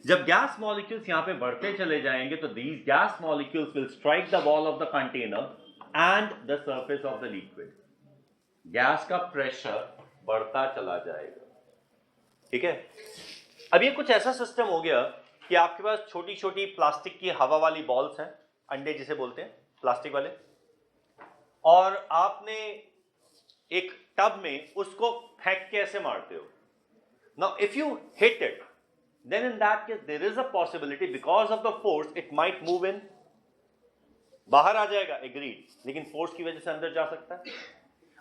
जब गैस मॉलिक्यूल्स यहां पे बढ़ते चले जाएंगे तो these gas molecules will strike the wall of the container and the surface of the liquid. Gas का प्रेशर बढ़ता चला जाएगा। ठीक है। अब ये कुछ ऐसा सिस्टम हो गया कि आपके पास छोटी छोटी प्लास्टिक की हवा वाली बॉल्स हैं, अंडे जिसे बोलते हैं, प्लास्टिक वाले, और आपने एक टब में उसको फेंक के ऐसे मारते हो। Now if you hit it, then in that case there is a possibility because of the force it might move in, बाहर आ जाएगा, agreed, लेकिन फोर्स की वजह से अंदर जा सकता है।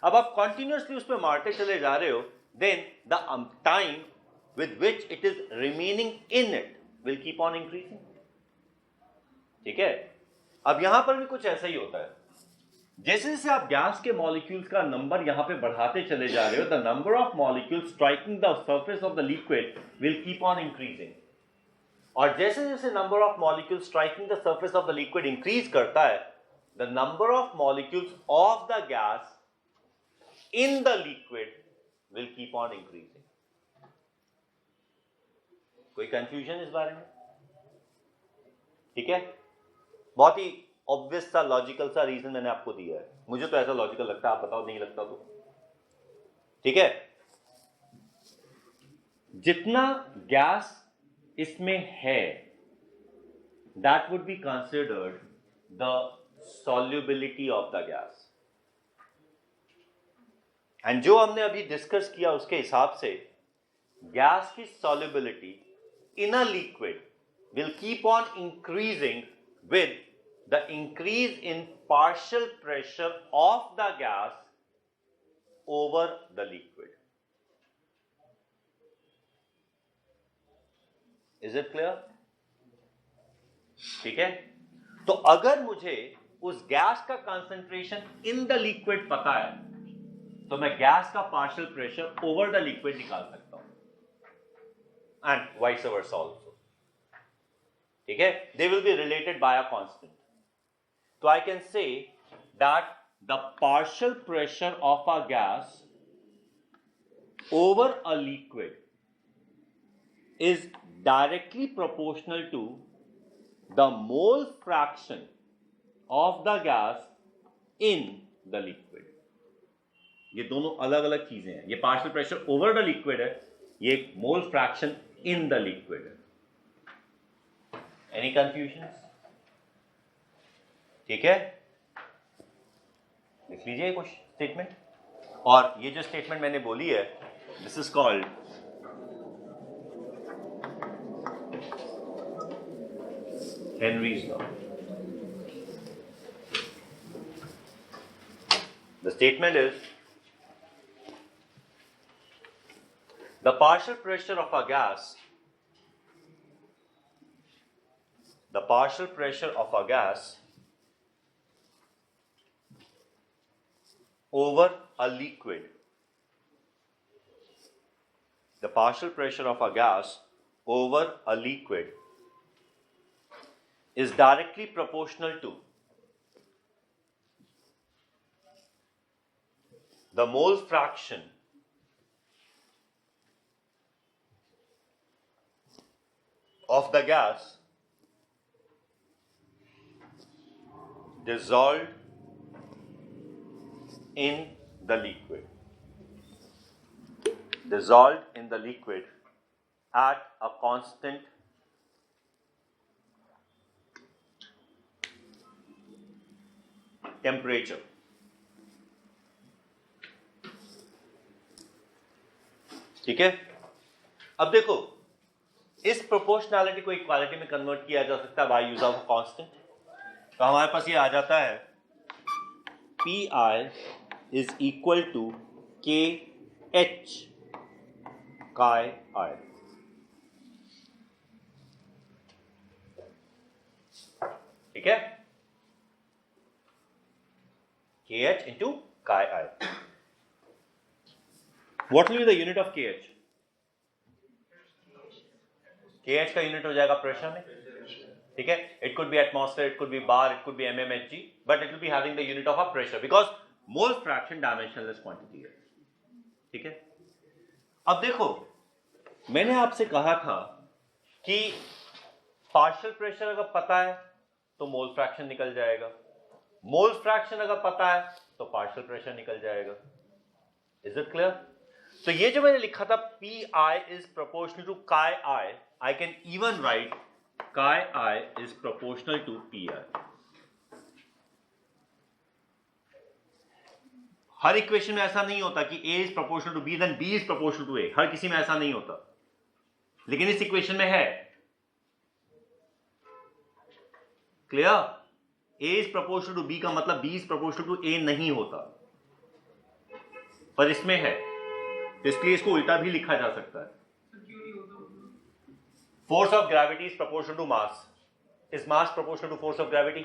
अब आप कंटिन्यूअसली उस पर मारते चले जा रहे हो, then the time with which it is remaining in it will keep on increasing, ठीक है। अब यहां पर भी कुछ ऐसा ही होता है, जैसे जैसे आप गैस के मॉलिक्यूल्स का नंबर यहां पे बढ़ाते चले जा रहे हो, the number of molecules striking the surface of the liquid will keep on increasing, और जैसे जैसे number of molecules striking the surface of the liquid increase करता है, the number of molecules of the gas in the liquid will keep on increasing. कोई confusion इस बारे में? ठीक है, बहुत ही ऑब्वियस सा लॉजिकल सा रीजन मैंने आपको दिया है, मुझे तो ऐसा लॉजिकल लगता है, आप बताओ नहीं लगता तो। ठीक है, जितना गैस इसमें है that would be considered the solubility of the gas, and जो हमने अभी डिस्कस किया उसके हिसाब से गैस की solubility in a liquid will keep on increasing with the increase in partial pressure of the gas over the liquid. Is it clear? ठीक है, तो अगर मुझे उस गैस का कंसंट्रेशन इन द लिक्विड पता है तो मैं गैस का partial pressure over the liquid निकाल सकता हूं, एंड वाइस वर्सा ऑल्सो। ठीक है, they will be related by a constant. So I can say that the partial pressure of a gas over a liquid is directly proportional to the mole fraction of the gas in the liquid. ये दोनों अलग अलग चीजें हैं, ये partial pressure over the liquid है, ये mole fraction in the liquid है। Any confusions? ठीक है, लिख लीजिए कुछ स्टेटमेंट, और ये जो स्टेटमेंट मैंने बोली है, this is called Henry's law. The statement is the partial pressure of a gas, the partial pressure of a gas over a liquid, the partial pressure of a gas over a liquid is directly proportional to the mole fraction of the gas dissolved in the liquid, dissolved in the liquid at a constant temperature. ठीक है, अब देखो, इस proportionality को equality में convert किया जा सकता है बाय यूज ऑफ कांस्टेंट। तो हमारे पास ये आ जाता है P i is equal to K H chi i. ठीक है, K H into chi i. What will be the unit of K H? K H का यूनिट हो जाएगा प्रेशर में। ठीक है, it could be atmosphere, it could be bar, it could be mmHg, but it will be having the unit of a pressure because mole fraction dimensionless quantity है। ठीक है, अब देखो, मैंने आपसे कहा था कि पार्शियल प्रेशर अगर पता है तो मोल फ्रैक्शन निकल जाएगा, मोल फ्रैक्शन अगर पता है तो पार्शियल प्रेशर निकल जाएगा। Is it clear? तो ये जो मैंने लिखा था P i is proportional to chi i, I can even write chi i is proportional to P i. हर इक्वेशन में ऐसा नहीं होता कि a is proportional to b then b is proportional to a, हर किसी में ऐसा नहीं होता, लेकिन इस इक्वेशन में है। Clear? a is proportional to b का मतलब b is proportional to a नहीं होता, पर इसमें है, तो इसलिए इसको उल्टा भी लिखा जा सकता है। Force of gravity is proportional to mass, is mass proportional to force of gravity?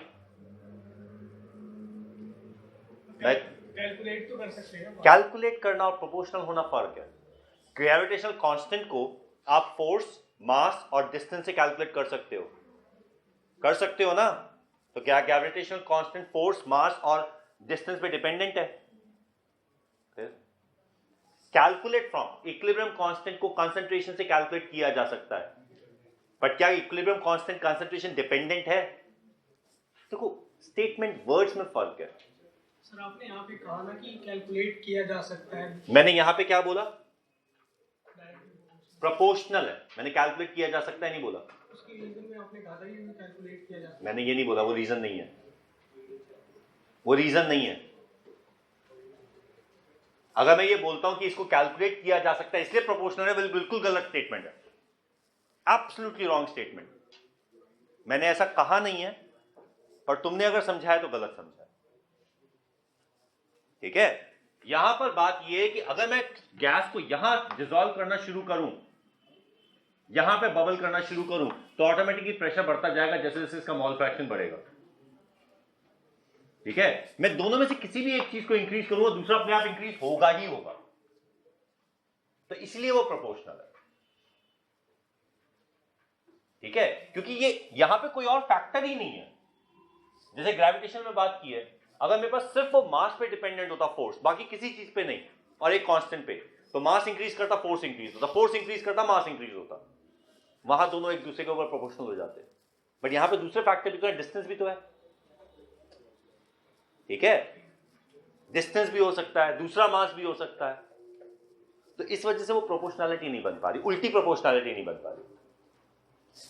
Calculate तो कर सकते हैं। कैलकुलेट करना और प्रोपोर्शनल होना फर्क है। ग्रेविटेशनल कांस्टेंट को आप फोर्स, मास और डिस्टेंस से कैलकुलेट कर सकते हो ना? तो क्या ग्रेविटेशनल कांस्टेंट फोर्स, मास और डिस्टेंस पे डिपेंडेंट है? कैलकुलेट फ्रॉम इक्विलिब्रियम कांस्टेंट को कंसंट्रेशन से कैलकुलेट किया जा सकता है, बट क्या इक्विलिब्रियम कांस्टेंट कंसंट्रेशन डिपेंडेंट है? देखो, स्टेटमेंट वर्ड्स में फर्क है। सर आपने यहाँ पे कहा ना कि कैलकुलेट किया जा सकता है, मैंने यहां पे क्या बोला? प्रोपोर्शनल है, मैंने कैलकुलेट किया जा सकता है नहीं बोला। उसके रीजन में आपने कहा था कि कैलकुलेट किया जा सकता है। मैंने ये नहीं बोला, वो रीजन नहीं है, वो रीजन नहीं है। अगर मैं ये बोलता हूं कि इसको कैलकुलेट किया जा सकता है इसलिए प्रोपोर्शनल है, बिल्कुल गलत स्टेटमेंट है, एब्सोल्युटली रॉन्ग स्टेटमेंट। मैंने ऐसा कहा नहीं है, पर तुमने अगर समझा है तो गलत समझा है। ठीक है? यहां पर बात यह है कि अगर मैं गैस को यहां डिसॉल्व करना शुरू करूं, यहां पे बबल करना शुरू करूं, तो ऑटोमेटिकली प्रेशर बढ़ता जाएगा जैसे जैसे इसका मोल फ्रैक्शन बढ़ेगा। ठीक है? मैं दोनों में से किसी भी एक चीज को इंक्रीज करूंगा, दूसरा अपने आप इंक्रीज होगा ही होगा, तो इसलिए वो प्रोपोर्शनल है। ठीक है? क्योंकि ये यहां पे कोई और फैक्टर ही नहीं है। जैसे ग्रेविटेशन में बात की है, अगर मेरे पास सिर्फ वो मास पे डिपेंडेंट होता फोर्स, बाकी किसी चीज पे नहीं, और एक कांस्टेंट पे, तो मास इंक्रीज करता, फोर्स इंक्रीज होता, फोर्स इंक्रीज करता, मास इंक्रीज होता, वहां दोनों एक दूसरे के ऊपर प्रोपोर्शनल हो जाते। बट यहां पे दूसरे फैक्टर भी तो है, डिस्टेंस भी तो है। ठीक है? डिस्टेंस भी हो सकता है, दूसरा मास भी हो सकता है, तो इस वजह से वो प्रोपोर्शनैलिटी नहीं बन पा रही, उल्टी प्रोपोर्शनैलिटी नहीं बन पा रही।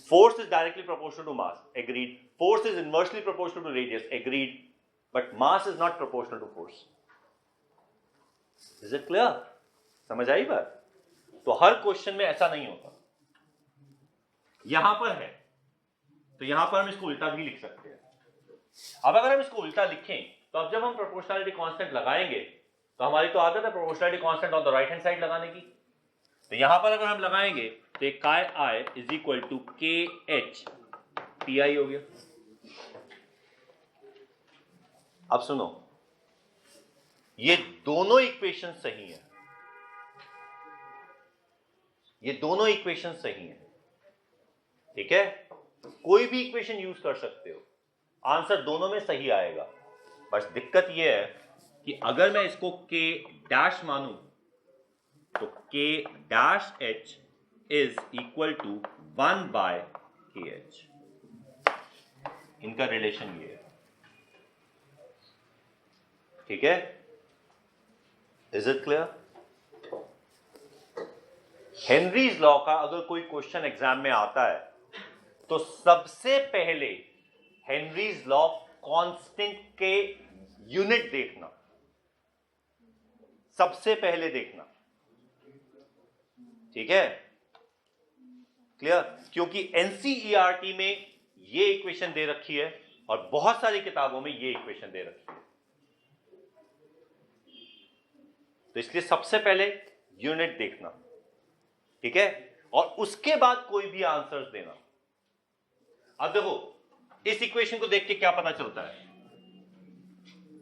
Force is directly proportional to mass, agreed. Force is inversely proportional to radius, agreed. But mass is not proportional to force. Is it clear? समझ आई बात? तो हर क्वेश्चन में ऐसा नहीं होता। यहां पर है, तो यहां पर हम इसको उल्टा भी लिख सकते हैं। अब अगर हम इसको उल्टा लिखें, तो अब जब हम प्रोपोर्शनैलिटी कांस्टेंट लगाएंगे, तो हमारी तो आदत है proportionality constant on the right hand side लगाने की। तो यहां पर अगर हम लगाएंगे तो काय i is equal to K H P I हो गया। अब सुनो, ये दोनों इक्वेशन सही है, ये दोनों इक्वेशन सही है। ठीक है? कोई भी इक्वेशन यूज कर सकते हो, आंसर दोनों में सही आएगा। बस दिक्कत यह है कि अगर मैं इसको के डैश मानूं, तो K dash H is equal to 1 by K H. इनका रिलेशन ये है। ठीक है? Is it clear? Henry's law का अगर कोई क्वेश्चन एग्जाम में आता है, तो सबसे पहले हेनरीज लॉ कांस्टेंट के यूनिट देखना, सबसे पहले देखना। ठीक है? क्लियर? क्योंकि एनसीईआरटी में ये इक्वेशन दे रखी है और बहुत सारी किताबों में ये इक्वेशन दे रखी है, तो इसलिए सबसे पहले यूनिट देखना। ठीक है? और उसके बाद कोई भी आंसर्स देना। अब देखो, इस इक्वेशन को देख के क्या पता चलता है?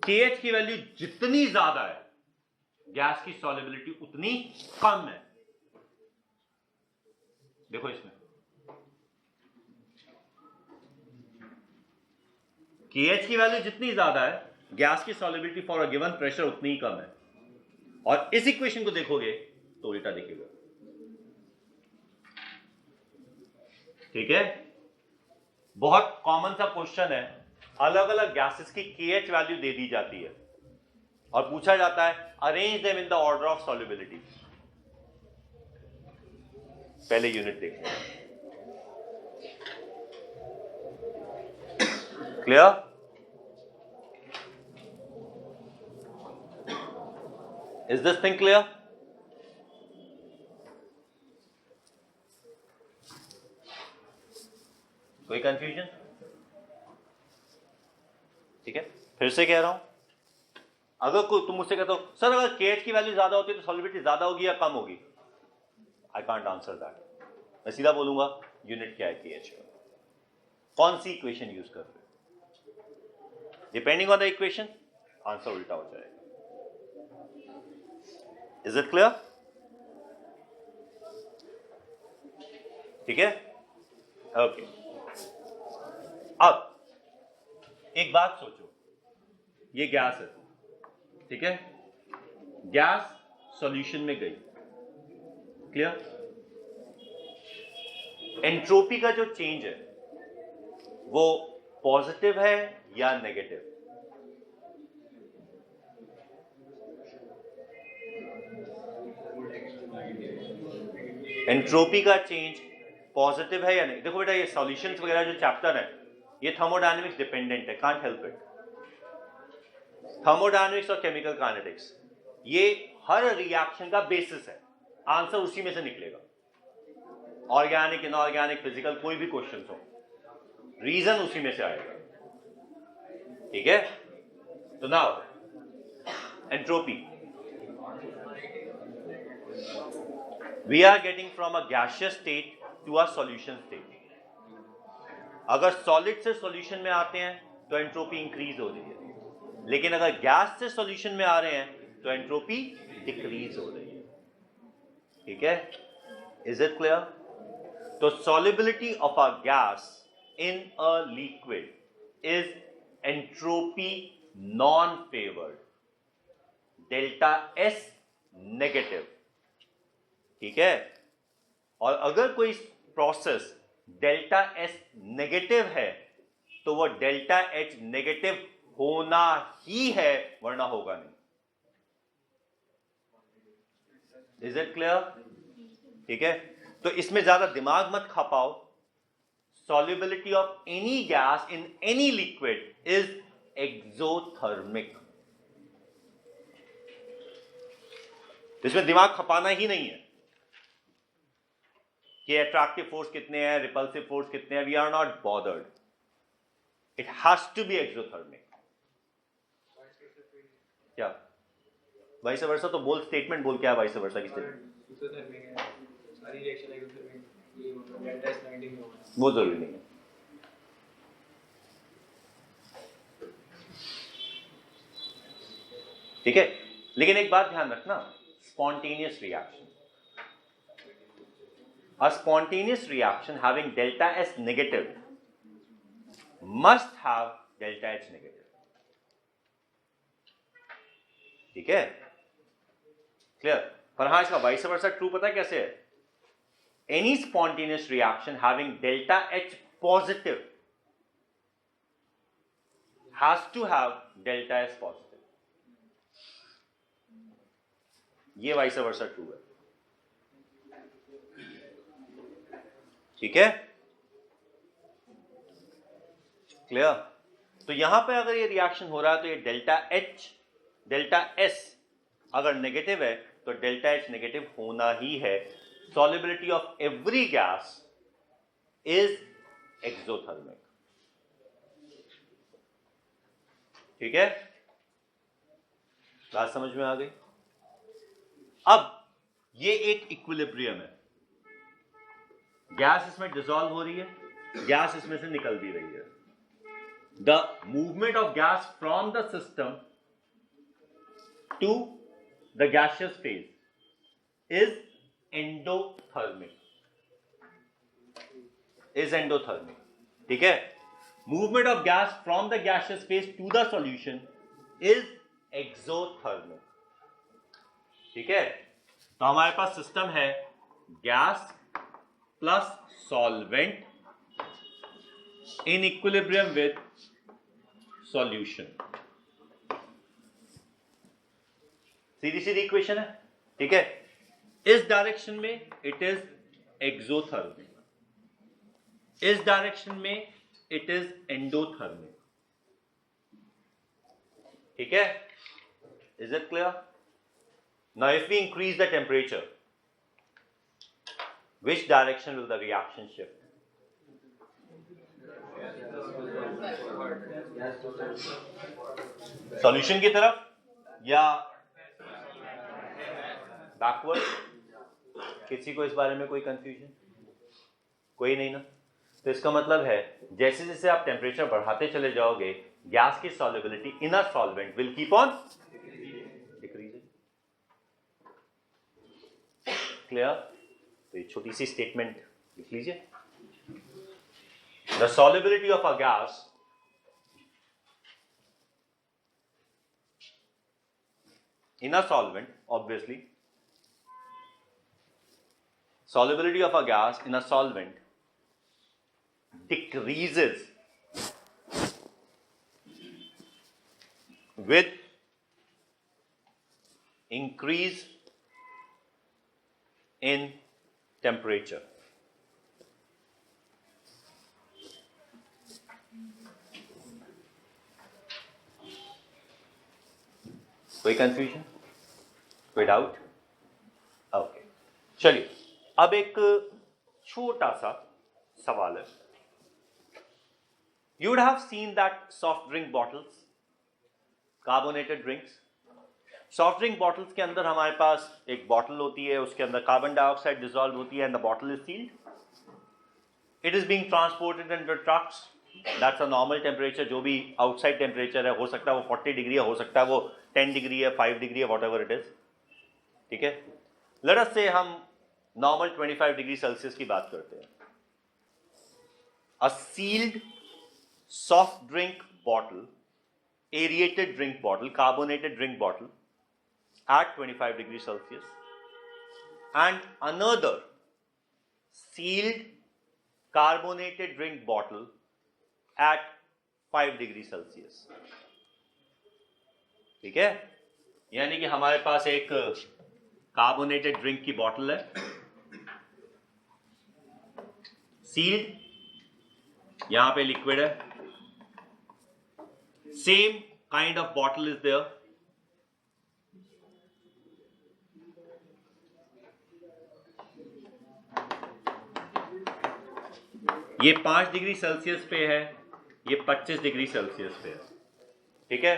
KH की वैल्यू जितनी ज्यादा है, गैस की सॉल्युबिलिटी उतनी कम है। देखो इसमें KH की वैल्यू जितनी ज्यादा है, गैस की solubility for a given pressure उतनी ही कम है। और इस इक्वेशन को देखोगे तो उल्टा दिखेगा। ठीक है? बहुत कॉमन सा क्वेश्चन है, अलग अलग गैसेस की KH वैल्यू दे दी जाती है और पूछा जाता है arrange them in the order of solubility. पहले यूनिट देखें। Clear? Is this thing clear? कोई कंफ्यूजन? ठीक है, फिर से कह रहा हूं, अगर कोई तुम मुझसे कहते हो सर अगर केएच की वैल्यू ज्यादा होती है तो सॉल्युबिलिटी ज्यादा होगी या कम होगी, आई कांट आंसर दैट। मैं सीधा बोलूंगा यूनिट क्या है केएच का, कौन सी इक्वेशन यूज कर रहे हो, depending on the equation answer उल्टा हो जाएगा। Is it clear? ठीक है, ओके। अब एक बात सोचो, ये गैस है, ठीक है, गैस सॉल्यूशन में गई, क्लियर? एंट्रोपी का जो चेंज है वो पॉजिटिव है या नेगेटिव? एंट्रोपी का चेंज पॉजिटिव है या नहीं? देखो बेटा, ये सॉल्यूशंस वगैरह जो चैप्टर है ये थर्मोडायनेमिक्स डिपेंडेंट है, कांट हेल्प इट। थर्मोडायनेमिक्स और केमिकल काइनेटिक्स ये हर रिएक्शन का बेसिस है, आंसर उसी में से निकलेगा। ऑर्गेनिक, इनऑर्गेनिक, फिजिकल, कोई भी क्वेश्चन हो, रीजन उसी में से आएगा, ठीक है? तो now entropy, we are getting from a gaseous state to a solution state. अगर सॉलिड से सॉल्यूशन में आते हैं तो एंट्रोपी इंक्रीज हो रही है, लेकिन अगर गैस से सॉल्यूशन में आ रहे हैं तो एंट्रोपी डिक्रीज हो रही है, ठीक है? Is it clear? तो solubility of a gas in a liquid is entropy non favoured, delta S negative, ठीक है? और अगर कोई प्रोसेस डेल्टा एस नेगेटिव है तो वो डेल्टा एच नेगेटिव होना ही है, वरना होगा नहीं। Is it clear? ठीक है, तो इसमें ज्यादा दिमाग मत खा पाओ। Solubility of any gas in any liquid is exothermic, इसमें दिमाग खपाना ही नहीं है कि अट्रैक्टिव फोर्स कितने हैं, रिपल्सिव फोर्स कितने हैं, we are not bothered, it has to be exothermic. क्या वाइस वर्सा? तो बोल, स्टेटमेंट बोल, क्या है वाइस वर्सा की स्टेटमेंट? वो जरूरी नहीं है। ठीक है, लेकिन एक बात ध्यान रखना, spontaneous reaction, a spontaneous reaction having delta S negative must have delta H negative, ठीक है? क्लियर? पर हाँ, इसका वाइस वर्सा ट्रू पता है कैसे है? Any spontaneous reaction having delta H positive has to have delta S positive, ये वाइस वर्सा ट्रू है, ठीक है? क्लियर? तो यहां पे अगर ये रिएक्शन हो रहा है तो ये डेल्टा एच, डेल्टा एस अगर नेगेटिव है तो डेल्टा एच नेगेटिव होना ही है। Solubility of every gas is exothermic, ठीक है? बात समझ में आ गई? अब ये एक इक्विलिब्रियम है, गैस इसमें डिसॉल्व हो रही है, गैस इसमें से निकल भी रही है। The movement of gas from the system to the gaseous phase is endothermic, ठीक है? Movement of gas from the gaseous phase to the solution is exothermic, ठीक है? तो हमारे पास सिस्टम है gas plus solvent in equilibrium with solution, सीधी सीधी इक्वेशन है, ठीक है? इस डायरेक्शन में इट इज एक्सोथर्मिक, इस डायरेक्शन में इट इज एंडोथर्मिक. ठीक है? Is it clear? Now if we increase the temperature, which direction will the reaction shift? Solution की तरफ या बैकवर्ड? किसी को इस बारे में कोई कंफ्यूजन? कोई नहीं ना? तो इसका मतलब है जैसे जैसे आप टेम्परेचर बढ़ाते चले जाओगे, गैस की solubility in a solvent will keep on decreasing. Clear? तो ये छोटी सी स्टेटमेंट लिख लीजिए. The solubility of a gas in a solvent, obviously, solubility of a gas in a solvent decreases with increase in temperature. कोई confusion, कोई doubt? Okay, चलिए अब एक छोटा सा सवाल है. You would have seen that soft drink bottles, carbonated drinks, soft drink bottles के अंदर हमारे पास एक बॉटल होती है, उसके अंदर कार्बन डाइऑक्साइड डिसॉल्व होती है and the bottle is sealed. It is being transported in the trucks. That's a normal temperature. जो भी आउटसाइड टेम्परेचर है, हो सकता है वो 40 डिग्री है, हो सकता है वो 10 डिग्री है, 5 डिग्री है, वॉट एवर इट इज. ठीक है? लेट अस से हम नॉर्मल 25 डिग्री सेल्सियस की बात करते हैं. A sealed soft drink bottle, aerated drink bottle, carbonated drink bottle at 25 degrees Celsius, and another sealed carbonated drink bottle at 5 degrees Celsius. ठीक है? यानी कि हमारे पास एक कार्बोनेटेड ड्रिंक की बॉटल है, सील्ड, यहां पे लिक्विड है, same kind of bottle is there. ये 5 डिग्री सेल्सियस पे है, ये 25 डिग्री सेल्सियस पे है. ठीक है?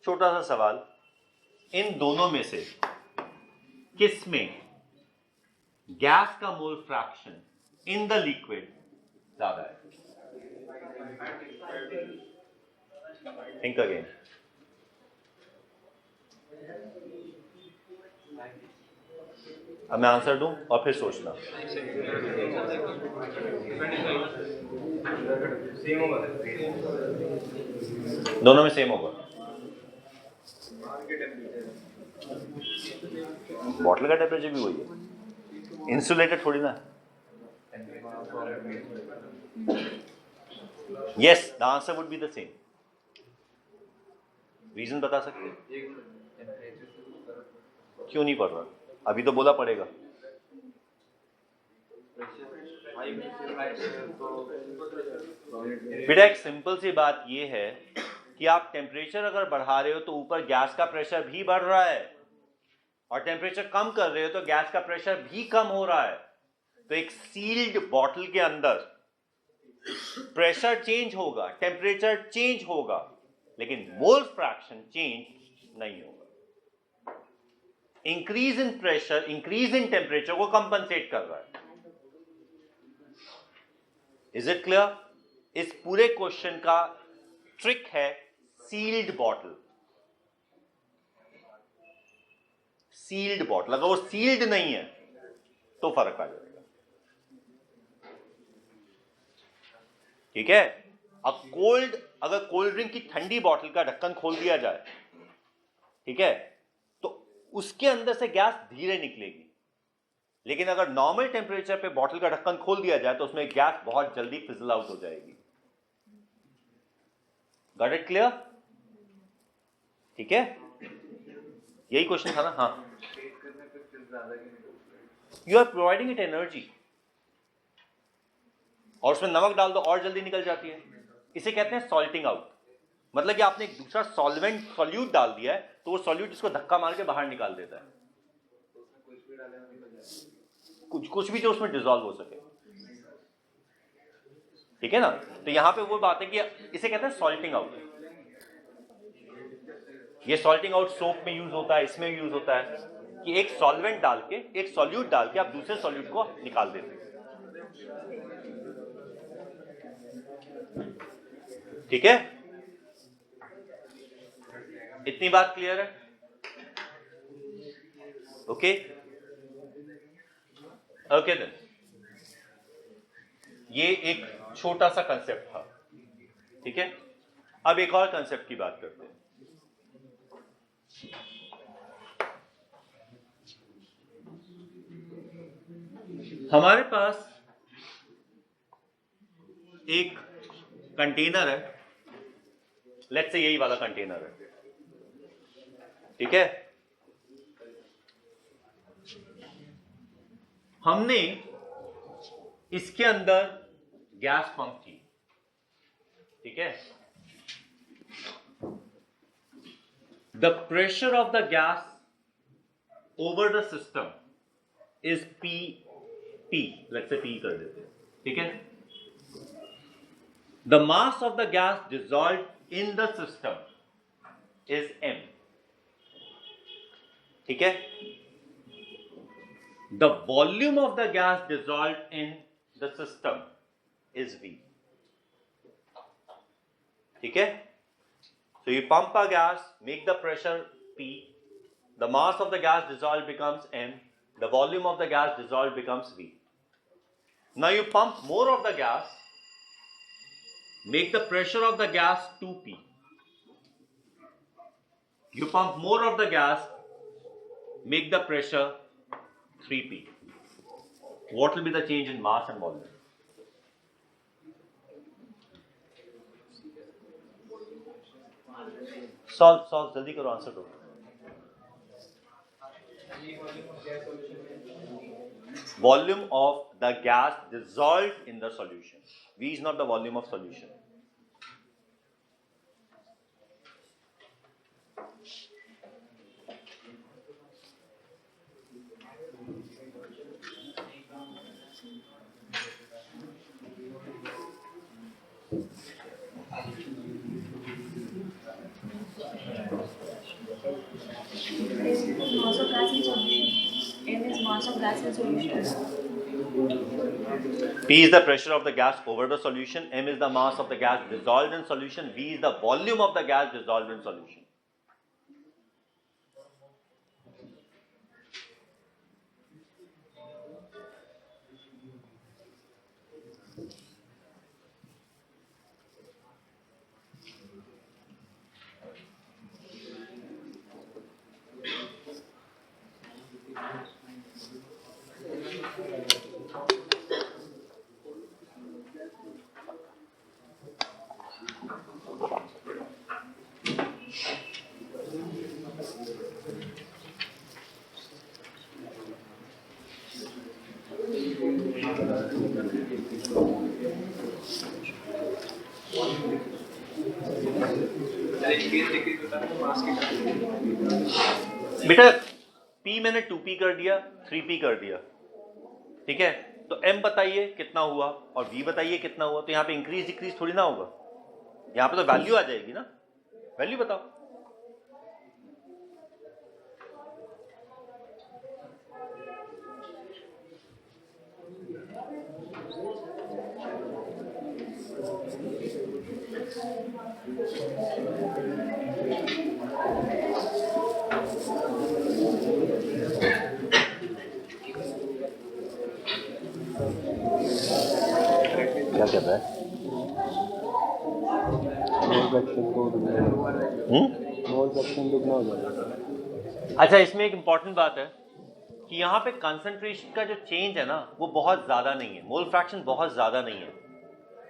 छोटा सा सवाल, इन दोनों में से किस में गैस का mole fraction in the liquid ज्यादा है? Think again. अब मैं आंसर दूं और फिर सोचना. दोनों में सेम होगा. बॉटल का टेम्परेचर भी वही है, इंसुलेटेड थोड़ी ना. Yes, the answer would be the same. Reason बता सकते हैं? क्यों नहीं पढ़ रहा? अभी तो बोला पड़ेगा. बेटा एक सिंपल सी बात यह है कि आप टेम्परेचर अगर बढ़ा रहे हो तो ऊपर गैस का प्रेशर भी बढ़ रहा है, और टेम्परेचर कम कर रहे हो तो गैस का प्रेशर भी कम हो रहा है. तो एक सील्ड बॉटल के अंदर प्रेशर चेंज होगा, टेम्परेचर चेंज होगा, लेकिन मोल फ्रैक्शन चेंज नहीं होगा. Increase in pressure, increase in temperature को कंपनसेट कर रहा है. Is it clear? इस पूरे क्वेश्चन का ट्रिक है सील्ड बॉटल. सील्ड बॉटल, अगर वो सील्ड नहीं है तो फर्क आ जाएगा. ठीक है? अब अगर कोल्ड ड्रिंक की ठंडी बॉटल का ढक्कन खोल दिया जाए, ठीक है, तो उसके अंदर से गैस धीरे निकलेगी. लेकिन अगर नॉर्मल टेम्परेचर पे बॉटल का ढक्कन खोल दिया जाए तो उसमें गैस बहुत जल्दी फिजल आउट हो जाएगी. Got it clear? ठीक है? यही क्वेश्चन था ना? हाँ. You are providing it energy. और उसमें नमक डाल दो और जल्दी निकल जाती है। इसे कहते हैं सॉल्टिंग आउट। मतलब कि आपने एक दूसरा सॉल्वेंट सॉल्यूट डाल दिया है तो वो सॉल्यूट इसको धक्का मार के बाहर निकाल देता है, कुछ भी जो उसमें डिसॉल्व हो सके। ठीक है ना? तो यहां पे वो बात है कि इसे कहते हैं सॉल्टिंग आउट। ये सॉल्टिंग आउट सोप में यूज होता है, इसमें यूज होता है कि एक सॉल्वेंट डाल के, एक सॉल्यूट डाल के आप दूसरे सॉल्यूट को निकाल देते हैं। ठीक है? इतनी बात क्लियर है? ओके ओके देन, ये एक छोटा सा कंसेप्ट था। ठीक है, अब एक और कंसेप्ट की बात करते हैं। हमारे पास एक कंटेनर है, लेट्स से यही वाला कंटेनर है। ठीक है, हमने इसके अंदर गैस पंप की। ठीक है, the pressure of the gas over the system is P, let's say P कर देते हैं। ठीक है, the mass of the gas dissolved in the system is M. ठीक है, the volume of the gas dissolved in the system is V. ठीक है, so you pump a gas, make the pressure P, the mass of the gas dissolved becomes M, the volume of the gas dissolved becomes V. Now you pump more of the gas, make the pressure of the gas 2P. You pump more of the gas, make the pressure 3P. What will be the change in mass and volume? Solve, जल्दी करो, answer दो। Volume of the gas dissolved in the solution. V is not the volume of solution. Mass of gas in solution. M is mass of gas in solution. P is the pressure of the gas over the solution. M is the mass of the gas dissolved in solution. V is the volume of the gas dissolved in solution. बेटा P मैंने 2P कर दिया, 3P कर दिया। ठीक है, तो M बताइए कितना हुआ और V बताइए कितना हुआ। तो यहाँ पे इंक्रीज डिक्रीज थोड़ी ना होगा, यहाँ पे तो वैल्यू आ जाएगी ना। वैल्यू बताओ। क्या कर रहा है? अच्छा, इसमें एक इंपॉर्टेंट बात है कि यहाँ पे कंसंट्रेशन का जो चेंज है ना वो बहुत ज्यादा नहीं है, मोल फ्रैक्शन बहुत ज्यादा नहीं है।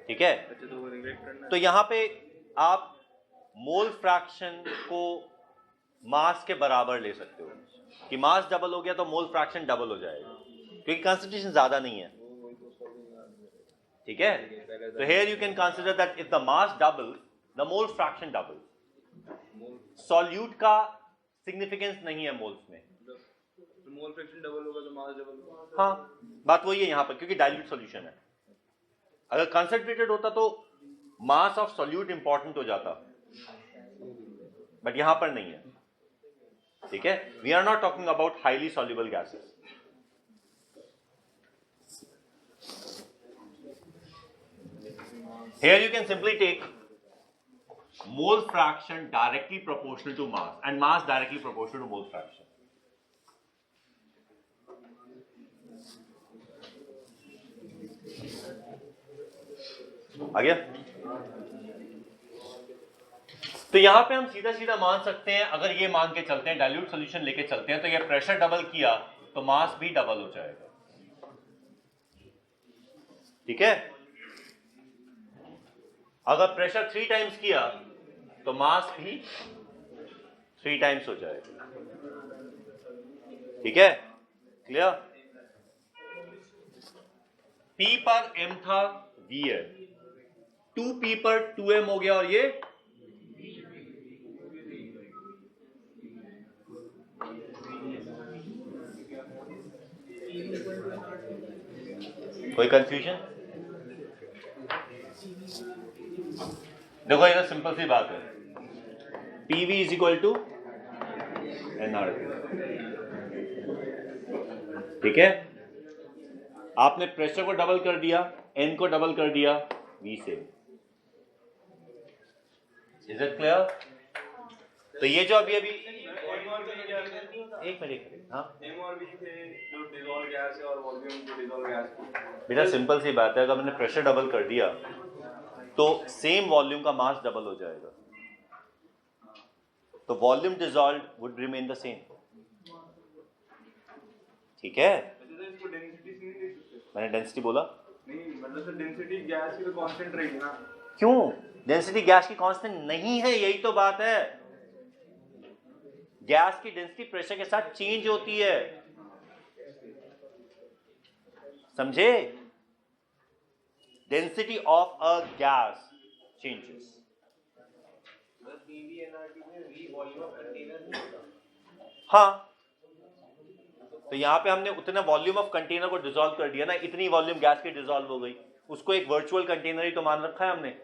ठीक है, तो यहाँ पे आप मोल फ्रैक्शन को मास के बराबर ले सकते हो कि मास डबल हो गया तो मोल फ्रैक्शन डबल हो जाएगा, क्योंकि कंसंट्रेशन ज्यादा नहीं है। ठीक है, तो here you can consider that if the mass doubles, the mole fraction doubles. Solute का significance नहीं है moles में. मोल फ्रैक्शन डबल होगा तो मास डबल होगा. हाँ, बात वही है यहाँ पर, क्योंकि डाइल्यूट सॉल्यूशन है. अगर कंसंट्रेटेड होता तो मास ऑफ सॉल्यूट इंपॉर्टेंट हो जाता, बट यहां पर नहीं है. ठीक है, we are not talking about highly soluble gases. Here you can simply take mole fraction directly proportional to mass and mass directly proportional to mole fraction. आ गया? तो यहां पे हम सीधा सीधा मान सकते हैं, अगर ये मान के चलते हैं, डाइल्यूट सॉल्यूशन लेके चलते हैं, तो ये प्रेशर डबल किया तो मास भी डबल हो जाएगा. ठीक है, अगर प्रेशर 3 टाइम्स किया तो मास भी 3 टाइम्स हो जाएगा. ठीक है, क्लियर? P पर m था, V है, 2P पर 2m हो गया, और ये कोई कंफ्यूजन? देखो, ये तो सिंपल सी बात है. PV is equal to nRT. ठीक है, आपने प्रेशर को डबल कर दिया, n को डबल कर दिया, V से. Is it clear? तो ये जो अभी एक मिनट, हाँ M और V थे जो डिसॉल्व गैस है और वॉल्यूम जो डिसॉल्व गैस. बेटा सिंपल सी बात है, अगर मैंने प्रेशर डबल कर दिया तो सेम वॉल्यूम का मास डबल हो जाएगा, तो volume dissolve would remain the same. ठीक है, इसको डेंसिटी से नहीं देख सकते. मैंने डेंसिटी बोला नहीं, मतलब सर डेंसिटी गैस की तो कांस्टेंट रहेगी ना. क्यों? डेंसिटी गैस की कांस्टेंट नहीं है, यही तो बात है. गैस की डेंसिटी प्रेशर के साथ चेंज होती है, समझे? Density of a gas changes. हाँ, तो यहां पे हमने उतना वॉल्यूम ऑफ कंटेनर को डिसॉल्व कर दिया ना, इतनी वॉल्यूम गैस की डिसॉल्व हो गई, उसको एक वर्चुअल कंटेनर ही तो मान रखा है हमने.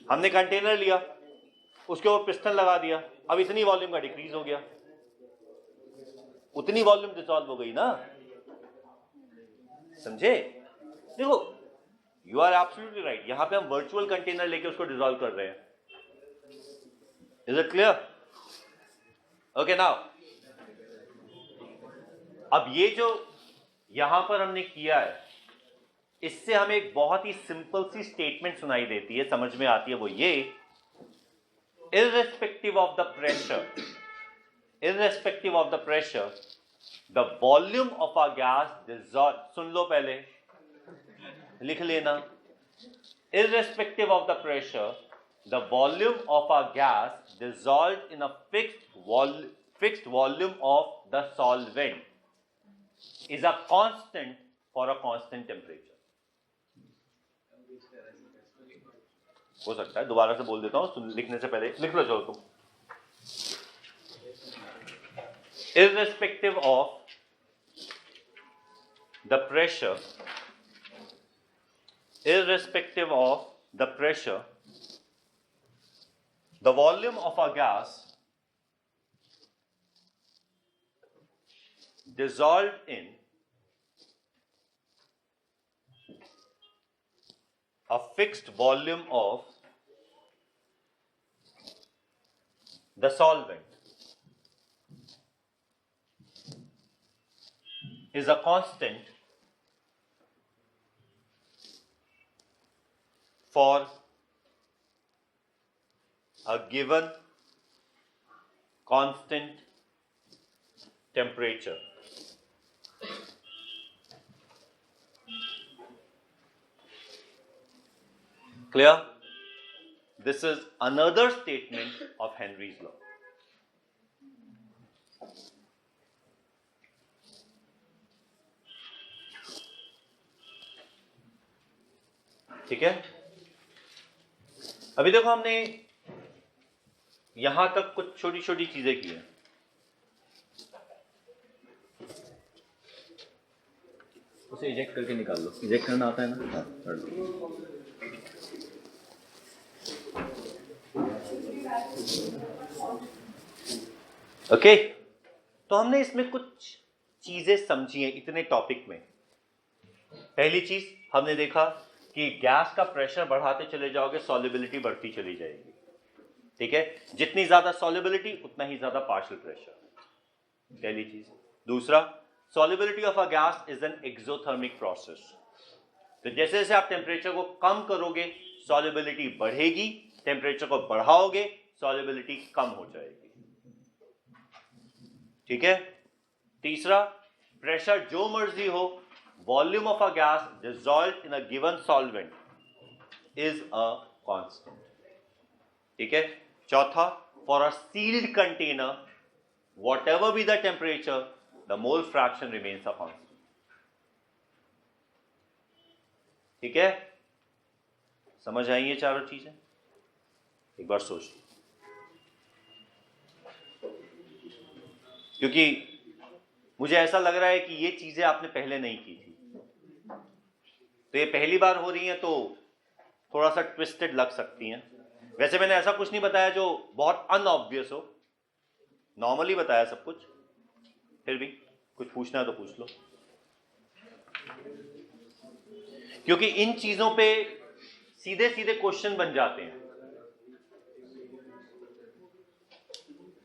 हमने कंटेनर लिया, उसके ऊपर पिस्टन लगा दिया, अब इतनी वॉल्यूम का डिक्रीज हो गया, उतनी वॉल्यूम डिसॉल्व हो गई ना, समझे? देखो, यू आर एब्सोल्युटली राइट, यहां पे हम वर्चुअल कंटेनर लेके उसको डिसॉल्व कर रहे हैं. Is it clear? Okay, now अब ये जो यहां पर हमने किया है, इससे हमें एक बहुत ही सिंपल सी स्टेटमेंट सुनाई देती है, समझ में आती है. वो ये, irrespective of the pressure, the volume of a gas dissolved. सुन लो पहले, लिख लेना. Irrespective of the pressure, the volume of a gas dissolved in a fixed volume of the solvent is a constant for a constant temperature. हो सकता है, दोबारा से बोल देता हूं, लिखने से पहले लिख लो चलो तुम. Irrespective of the pressure, the volume of a gas dissolved in a fixed volume of the solvent is a constant for a given constant temperature. Clear? This is another statement of Henry's law. ठीक है, अभी देखो हमने यहां तक कुछ छोटी छोटी चीजें की हैं। उसे इजेक्ट करके निकाल लो, इजेक्ट करना आता है ना? हाँ, कर लो। ओके, तो हमने इसमें कुछ चीजें समझी हैं इतने टॉपिक में। पहली चीज हमने देखा कि गैस का प्रेशर बढ़ाते चले जाओगे, सॉल्युबिलिटी बढ़ती चली जाएगी। ठीक है, जितनी ज्यादा सॉल्युबिलिटी उतना ही ज्यादा पार्शियल प्रेशर, पहली चीज। दूसरा, solubility of a gas is an exothermic process. तो जैसे जैसे आप टेम्परेचर को कम करोगे सॉल्युबिलिटी बढ़ेगी, टेम्परेचर को बढ़ाओगे सॉल्युबिलिटी कम हो जाएगी। ठीक है। तीसरा, प्रेशर जो मर्जी हो, volume of a gas dissolved in a given solvent is a constant. ठीक है। चौथा, for a sealed container whatever be the temperature, the mole fraction remains a constant. ठीक है, समझ आई ये चारों चीजें? एक बार सोच लो, क्योंकि मुझे ऐसा लग रहा है कि ये चीजें आपने पहले नहीं की थी, तो ये पहली बार हो रही हैं तो थोड़ा सा ट्विस्टेड लग सकती हैं। वैसे मैंने ऐसा कुछ नहीं बताया जो बहुत अनऑब्वियस हो, नॉर्मली बताया सब कुछ, फिर भी कुछ पूछना है तो पूछ लो, क्योंकि इन चीजों पे सीधे सीधे क्वेश्चन बन जाते हैं।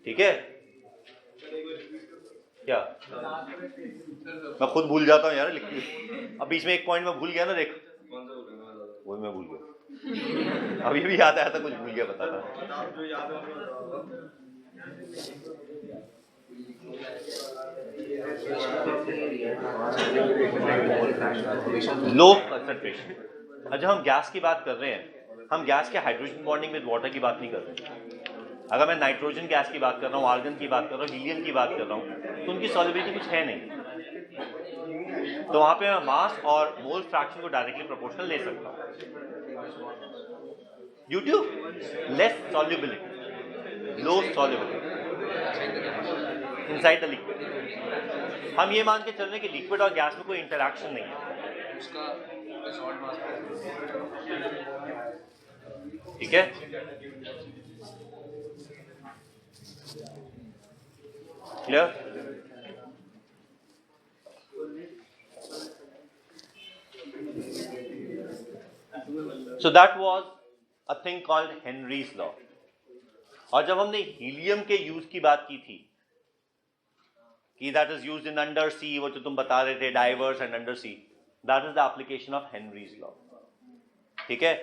ठीक है, क्या मैं खुद भूल जाता हूं यार, लिख अब बीच में एक पॉइंट में भूल गया ना, देख वो मैं भूल गया, अभी भी याद आया था, कुछ भूल गया बता था। Low concentration. जब हम गैस की बात कर रहे हैं, हम गैस के हाइड्रोजन बॉन्डिंग विद वाटर की बात नहीं कर रहे। अगर मैं नाइट्रोजन गैस की बात कर रहा हूँ, आर्गन की बात कर रहा हूँ, हीलियम की बात कर रहा हूँ, तो उनकी सॉल्युबिलिटी कुछ है नहीं, तो वहां पे मैं मास और मोल फ्रैक्शन को डायरेक्टली प्रोपोर्शनल ले सकता हूँ। YouTube less solubility, low solubility inside the liquid. हम ये मान के चल रहे हैं कि लिक्विड और गैस में कोई इंटरैक्शन नहीं है, ठीक है। Clear? So that was a thing called Henry's law। और जब हमने हीलियम के यूज की बात की थी कि that is used in under sea, वो जो तुम बता रहे थे divers and under sea, that is the application of Henry's law. ठीक है,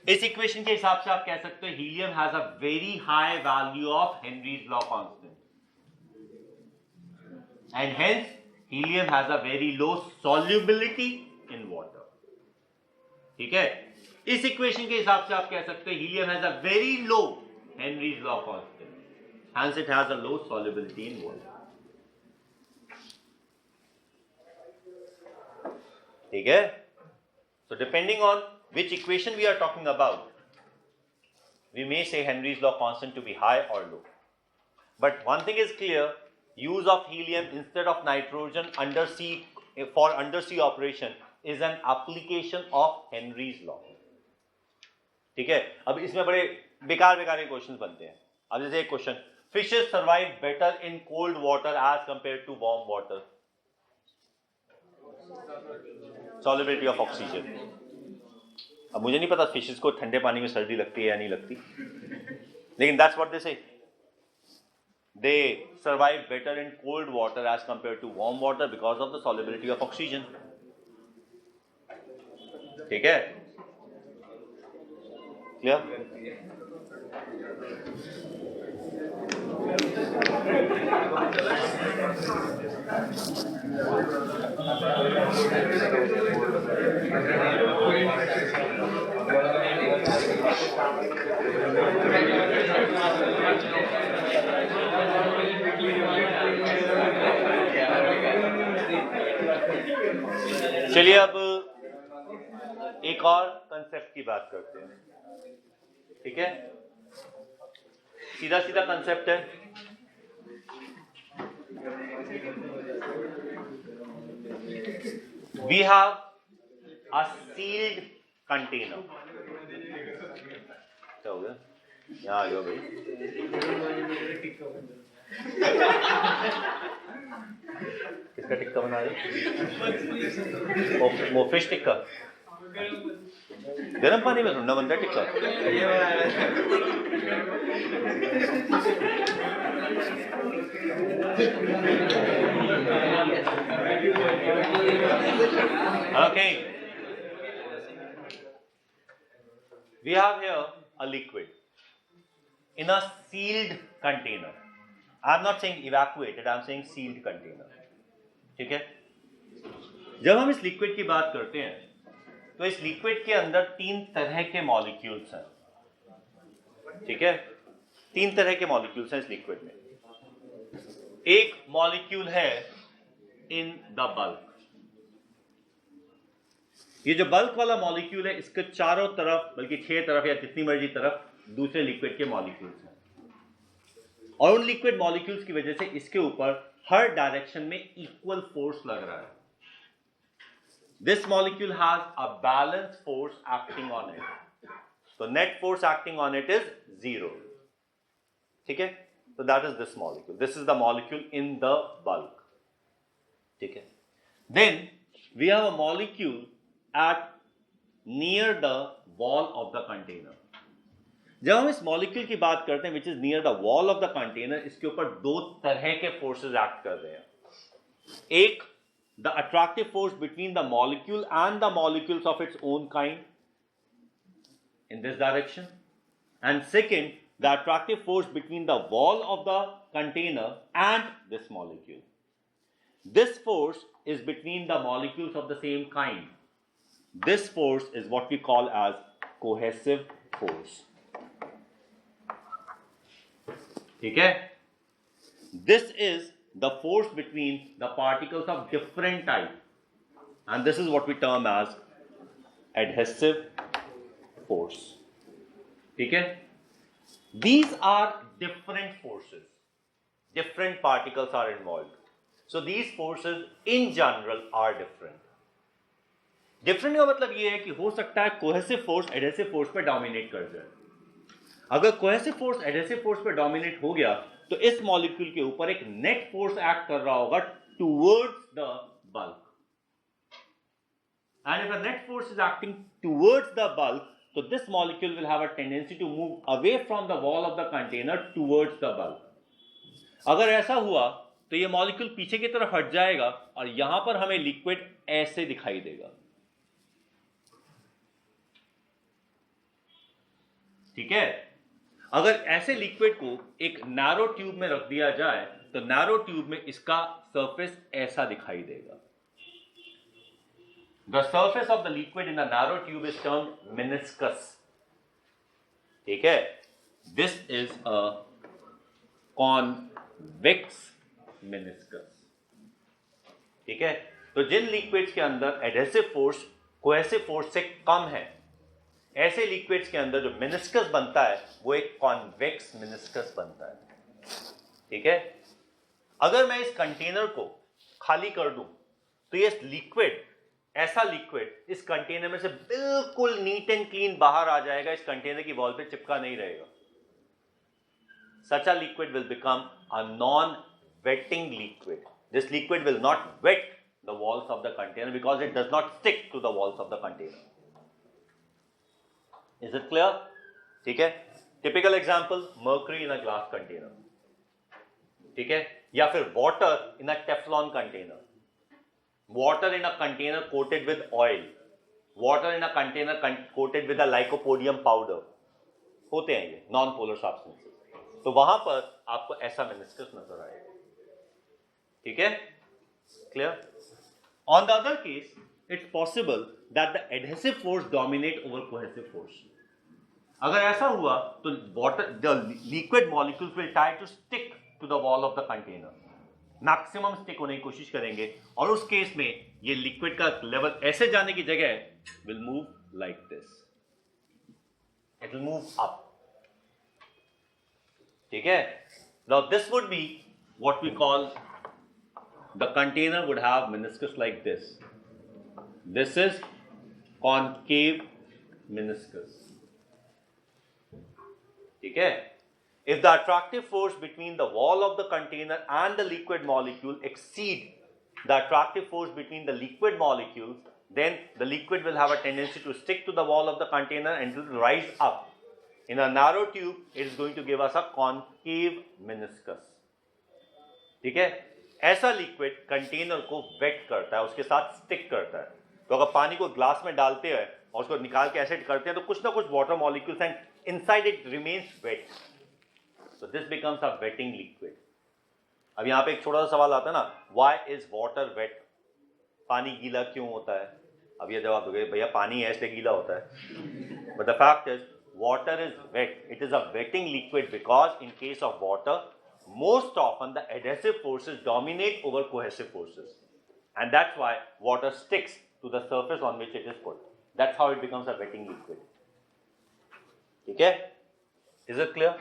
इस इक्वेशन के हिसाब से आप कह सकते हो helium has a very high value of Henry's law constant and hence helium has a very low solubility in water. ठीक है, इस इक्वेशन के हिसाब से आप कह सकते हैं helium has a very low Henry's law constant, hence it has a low solubility in water. ठीक है, so depending on which equation we are talking about, we may say Henry's law constant to be high or low. But one thing is clear, use of helium instead of nitrogen under sea for undersea operation is an application of Henry's law. ठीक है, अब इसमें बड़े बेकार के question बनते हैं। अब जैसे एक question, fishes survive better in cold water as compare to warm water, solubility of oxygen. अब मुझे नहीं पता फिशेस को ठंडे पानी में सर्दी लगती है या नहीं लगती, लेकिन that's what they say, they survive better in cold water as compare to warm water because of the solubility of oxygen. ठीक है, क्लियर? चलिए अब एक और कंसेप्ट की बात करते हैं, ठीक है? सीधा सीधा कंसेप्ट है, we have a sealed container. क्या हो गया? यहाँ आ जाओ भाई। किसका टिक्का बना रहे? फिश टिक्का। गर्म पानी में ढूंढना बनता है tikka. Okay. We have here a liquid in a sealed container. I am not saying evacuated, I am saying sealed container. ठीक है? जब हम इस लिक्विड की बात करते हैं तो इस लिक्विड के अंदर 3 तरह के मॉलिक्यूल्स हैं, ठीक है? 3 तरह के मॉलिक्यूल्स हैं इस लिक्विड में। एक मॉलिक्यूल है इन द बल्क। ये जो बल्क वाला मॉलिक्यूल है, इसके चारों तरफ, बल्कि 6 तरफ या जितनी मर्जी तरफ, दूसरे लिक्विड के मॉलिक्यूल्स हैं। और उन लिक्विड मॉलिक्यूल्स की वजह से इसके ऊपर हर डायरेक्शन में इक्वल फोर्स लग रहा है। This molecule has a balanced force acting on it. So net force acting on it is 0. ठीक है? So that is this molecule. This is the molecule in the bulk. ठीक है? Then we have a molecule at near the wall of the container. जब हम इस molecule की बात करते हैं which is near the wall of the container, इसके ऊपर 2 तरह के forces act कर रहे हैं। एक, the attractive force between the molecule and the molecules of its own kind in this direction, and second, the attractive force between the wall of the container and this molecule. This force is between the molecules of the same kind. This force is what we call as cohesive force. ठीक है? This is the force between the particles of different type, and this is what we term as adhesive force. ठीक है? These are different forces. Different particles are involved. So these forces in general are different. Different का मतलब ये है कि हो सकता है cohesive force adhesive force पे dominate कर जाए। अगर cohesive force adhesive force पे dominate हो गया तो इस मॉलिक्यूल के ऊपर एक नेट फोर्स एक्ट कर रहा होगा towards the bulk, and if a net force is acting towards the bulk, तो this molecule will have a tendency to move away from the wall of the container towards the bulk. अगर ऐसा हुआ तो ये molecule पीछे की तरफ हट जाएगा और यहां पर हमें लिक्विड ऐसे दिखाई देगा। ठीक है? अगर ऐसे लिक्विड को एक नैरो ट्यूब में रख दिया जाए तो नैरो ट्यूब में इसका सरफेस ऐसा दिखाई देगा। The surface of the liquid in a narrow tube is termed meniscus. ठीक है? This is a convex meniscus. ठीक है? तो जिन लिक्विड्स के अंदर एडहेसिव फोर्स कोहेसिव फोर्स से कम है, ऐसे लिक्विड्स के अंदर जो मेनिस्कस बनता है वो एक कॉन्वेक्स मेनिस्कस बनता है। ठीक है? अगर मैं इस कंटेनर को खाली कर दूं तो ये लिक्विड, ऐसा लिक्विड इस कंटेनर में से बिल्कुल नीट एंड क्लीन बाहर आ जाएगा, इस कंटेनर की वॉल पे चिपका नहीं रहेगा। Such a liquid will become a non-wetting liquid. This liquid will not wet the walls of the container because it does not stick to the walls of the container. Is it clear? ठीक है? Typical example, mercury in a glass container. ठीक है? या फिर water in a Teflon container. Water in a container coated with oil. Water in a container coated with a lycopodium powder. होते हैं ये non-polar substances. तो वहां पर आपको ऐसा मेनिस्कस नजर आएगा। ठीक है? Clear? On the other case, it's possible that the adhesive force dominate over cohesive force. अगर ऐसा हुआ तो the liquid molecules will try to stick to the wall of the container. Maximum stick होने की कोशिश करेंगे, और उस केस में ये लिक्विड का लेवल ऐसे जाने की जगह will move like this, it will move up, ठीक है। Now this would be what we call the container would have meniscus like this, this is concave meniscus, ठीक है। If the attractive force between the wall of the container and the liquid molecule exceed the attractive force between the liquid molecules, then the liquid will have a tendency to stick to the wall of the container and it will rise up. In a narrow tube, it is going to give us a concave meniscus. ठीक है, ऐसा liquid container को wait करता है, उसके साथ stick करता है। तो अगर पानी को ग्लास में डालते हैं और उसको निकाल के ऐसे करते हैं तो कुछ ना कुछ water molecules and inside it remains wet, so this becomes a wetting liquid. अब यहाँ पे एक छोटा सा सवाल आता है ना, why is water wet? पानी गीला क्यों होता है? अब ये जवाब दोगे भैया पानी है इसलिए गीला होता है, but the fact is water is wet. It is a wetting liquid because in case of water, most often the adhesive forces dominate over cohesive forces, and that's why water sticks to the surface on which it is put. That's how it becomes a wetting liquid. ठीक है? Is it clear?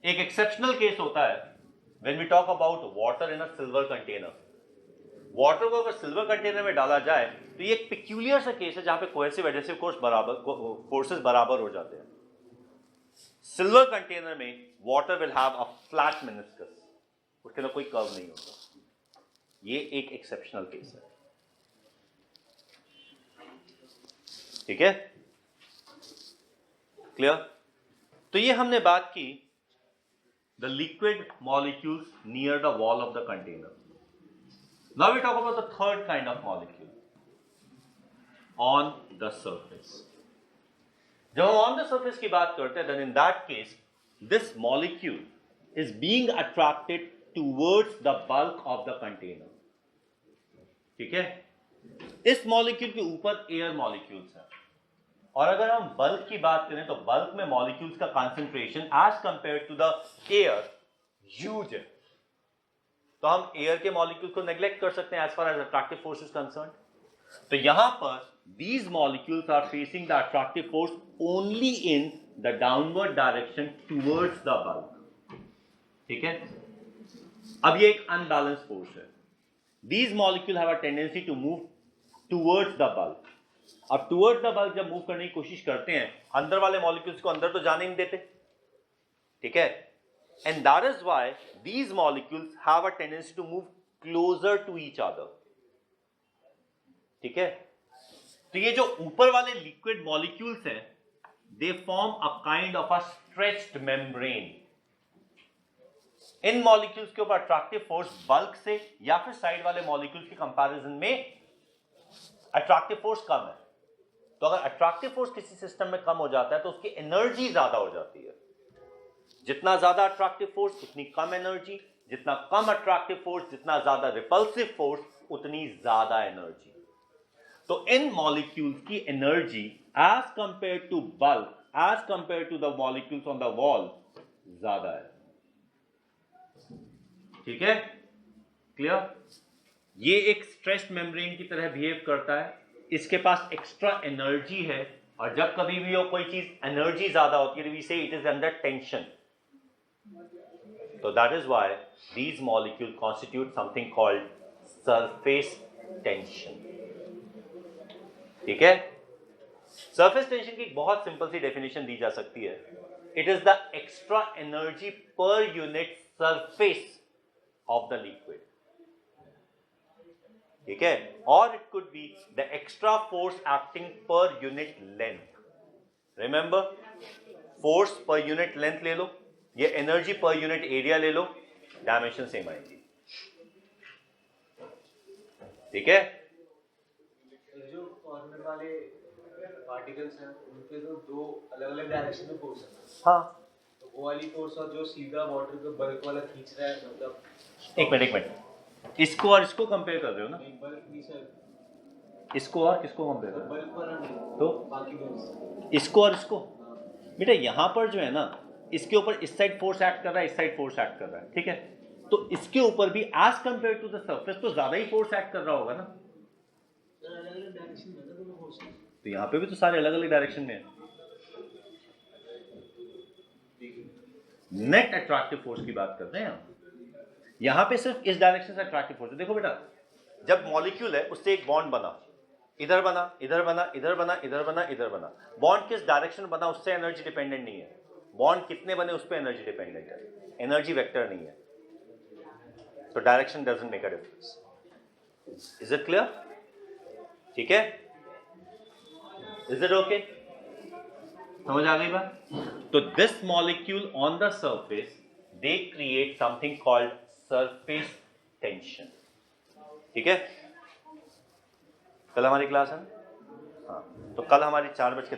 एक exceptional case होता है when we talk about water in a silver container. Water को अगर silver container में डाला जाए तो ये एक पिक्यूलियर सा केस है जहां पे कोहेसिव एडहेसिव फोर्सेस बराबर हो जाते हैं। सिल्वर कंटेनर में water will have a flat meniscus, उसके अंदर कोई कर्व नहीं होता। ये एक एक्सेप्शनल केस है, ठीक है, क्लियर। तो ये हमने बात की the liquid molecules near the wall of the container. Now we talk about the third kind of molecule, on the surface. जब हम on the surface की बात करते हैं, then in that case, this molecule is being attracted towards the bulk of the container. ठीक है, इस molecule के ऊपर air molecules हैं, और अगर हम बल्क की बात करें तो बल्क में मॉलिक्यूल्स का concentration as compare to the air huge है। तो हम एयर के मॉलिक्यूल को नेग्लेक्ट कर सकते हैं as far as attractive force is concerned. तो यहां पर these molecules are facing the attractive force only in the downward direction towards the bulk, ठीक है। अब ये एक अनबैलेंस फोर्स है, these molecule have a tendency to move towards the bulk. अब टुवर्ड्स द बल्क जब मूव करने की कोशिश करते हैं, अंदर वाले मॉलिक्यूल्स को अंदर तो जाने नहीं देते, ठीक है, and that is why these molecules have a tendency to move closer to each other, ठीक है। तो ये जो ऊपर वाले लिक्विड मॉलिक्यूल्स हैं, they form a kind of a stretched membrane. In molecules के ऊपर अट्रैक्टिव फोर्स बल्क से या फिर साइड वाले मॉलिक्यूल्स के कंपैरिजन में अट्रैक्टिव फोर्स कम है। तो अगर अट्रैक्टिव फोर्स किसी सिस्टम में कम हो जाता है तो उसकी एनर्जी ज्यादा हो जाती है। जितना ज्यादा अट्रैक्टिव फोर्स उतनी कम एनर्जी, जितना कम अट्रैक्टिव फोर्स जितना ज्यादा रिपल्सिव फोर्स उतनी ज्यादा एनर्जी। तो इन मॉलिक्यूल्स की energy as compare to bulk, as compare to the molecules on the wall ज्यादा है, ठीक है, क्लियर। ये एक स्ट्रेच्ड मेम्ब्रेन की तरह बिहेव करता है, इसके पास एक्स्ट्रा एनर्जी है, और जब कभी भी कोई चीज एनर्जी ज्यादा होती है वी से इट इज अंडर टेंशन। तो that is why these molecule constitute something called surface tension, ठीक है। सरफेस टेंशन की एक बहुत सिंपल सी डेफिनेशन दी जा सकती है, it is the extra energy per unit surface of the liquid, ठीक है, और it could be the extra force acting per unit length. Remember, force per unit length ले लो, ये एनर्जी पर यूनिट एरिया ले लो, dimension same आएगी, ठीक है। जो कॉर्नर वाले पार्टिकल्स हैं उनके तो दो अलग अलग डायरेक्शन में फोर्स है। हाँ, तो वो वाली फोर्स और जो सीधा वाटर के बल्क वाला खींच रहा है, मतलब एक मिनट, इसको और इसको कंपेयर कर रहे हो ना? बल्क नहीं सर, इसको और किसको कंपेयर कर रहे हो? बल्क वाला नहीं, तो बाकी दोनों। इसको और इसको, बेटा यहां पर जो है ना, इसके ऊपर इस साइड फोर्स एक्ट कर रहा है, इस साइड फोर्स एक्ट कर रहा है, ठीक है। तो इसके ऊपर भी as compare to the surface तो ज्यादा ही फोर्स एक्ट कर रहा होगा ना। तो यहां पे भी तो सारे अलग अलग डायरेक्शन में है। नेट अट्रैक्टिव फोर्स की बात करते हैं हम, यहां पे सिर्फ इस डायरेक्शन से अट्रैक्टिव फोर्स है। देखो बेटा, जब मॉलिक्यूल है उससे एक बॉन्ड बना, इधर बना, इधर बना, इधर बना, इधर बना, इधर बना, बॉन्ड किस डायरेक्शन बना उससे एनर्जी डिपेंडेंट नहीं है। बॉन्ड कितने बने उस पर एनर्जी डिपेंडेंट है, एनर्जी वेक्टर नहीं है। तो direction doesn't make a difference. Is it clear? ठीक है, इज इट ओके? समझ आ गई बात? तो this molecule on the surface they create something called surface tension. ठीक है, कल हमारी क्लास है। हाँ, तो कल हमारी 4:10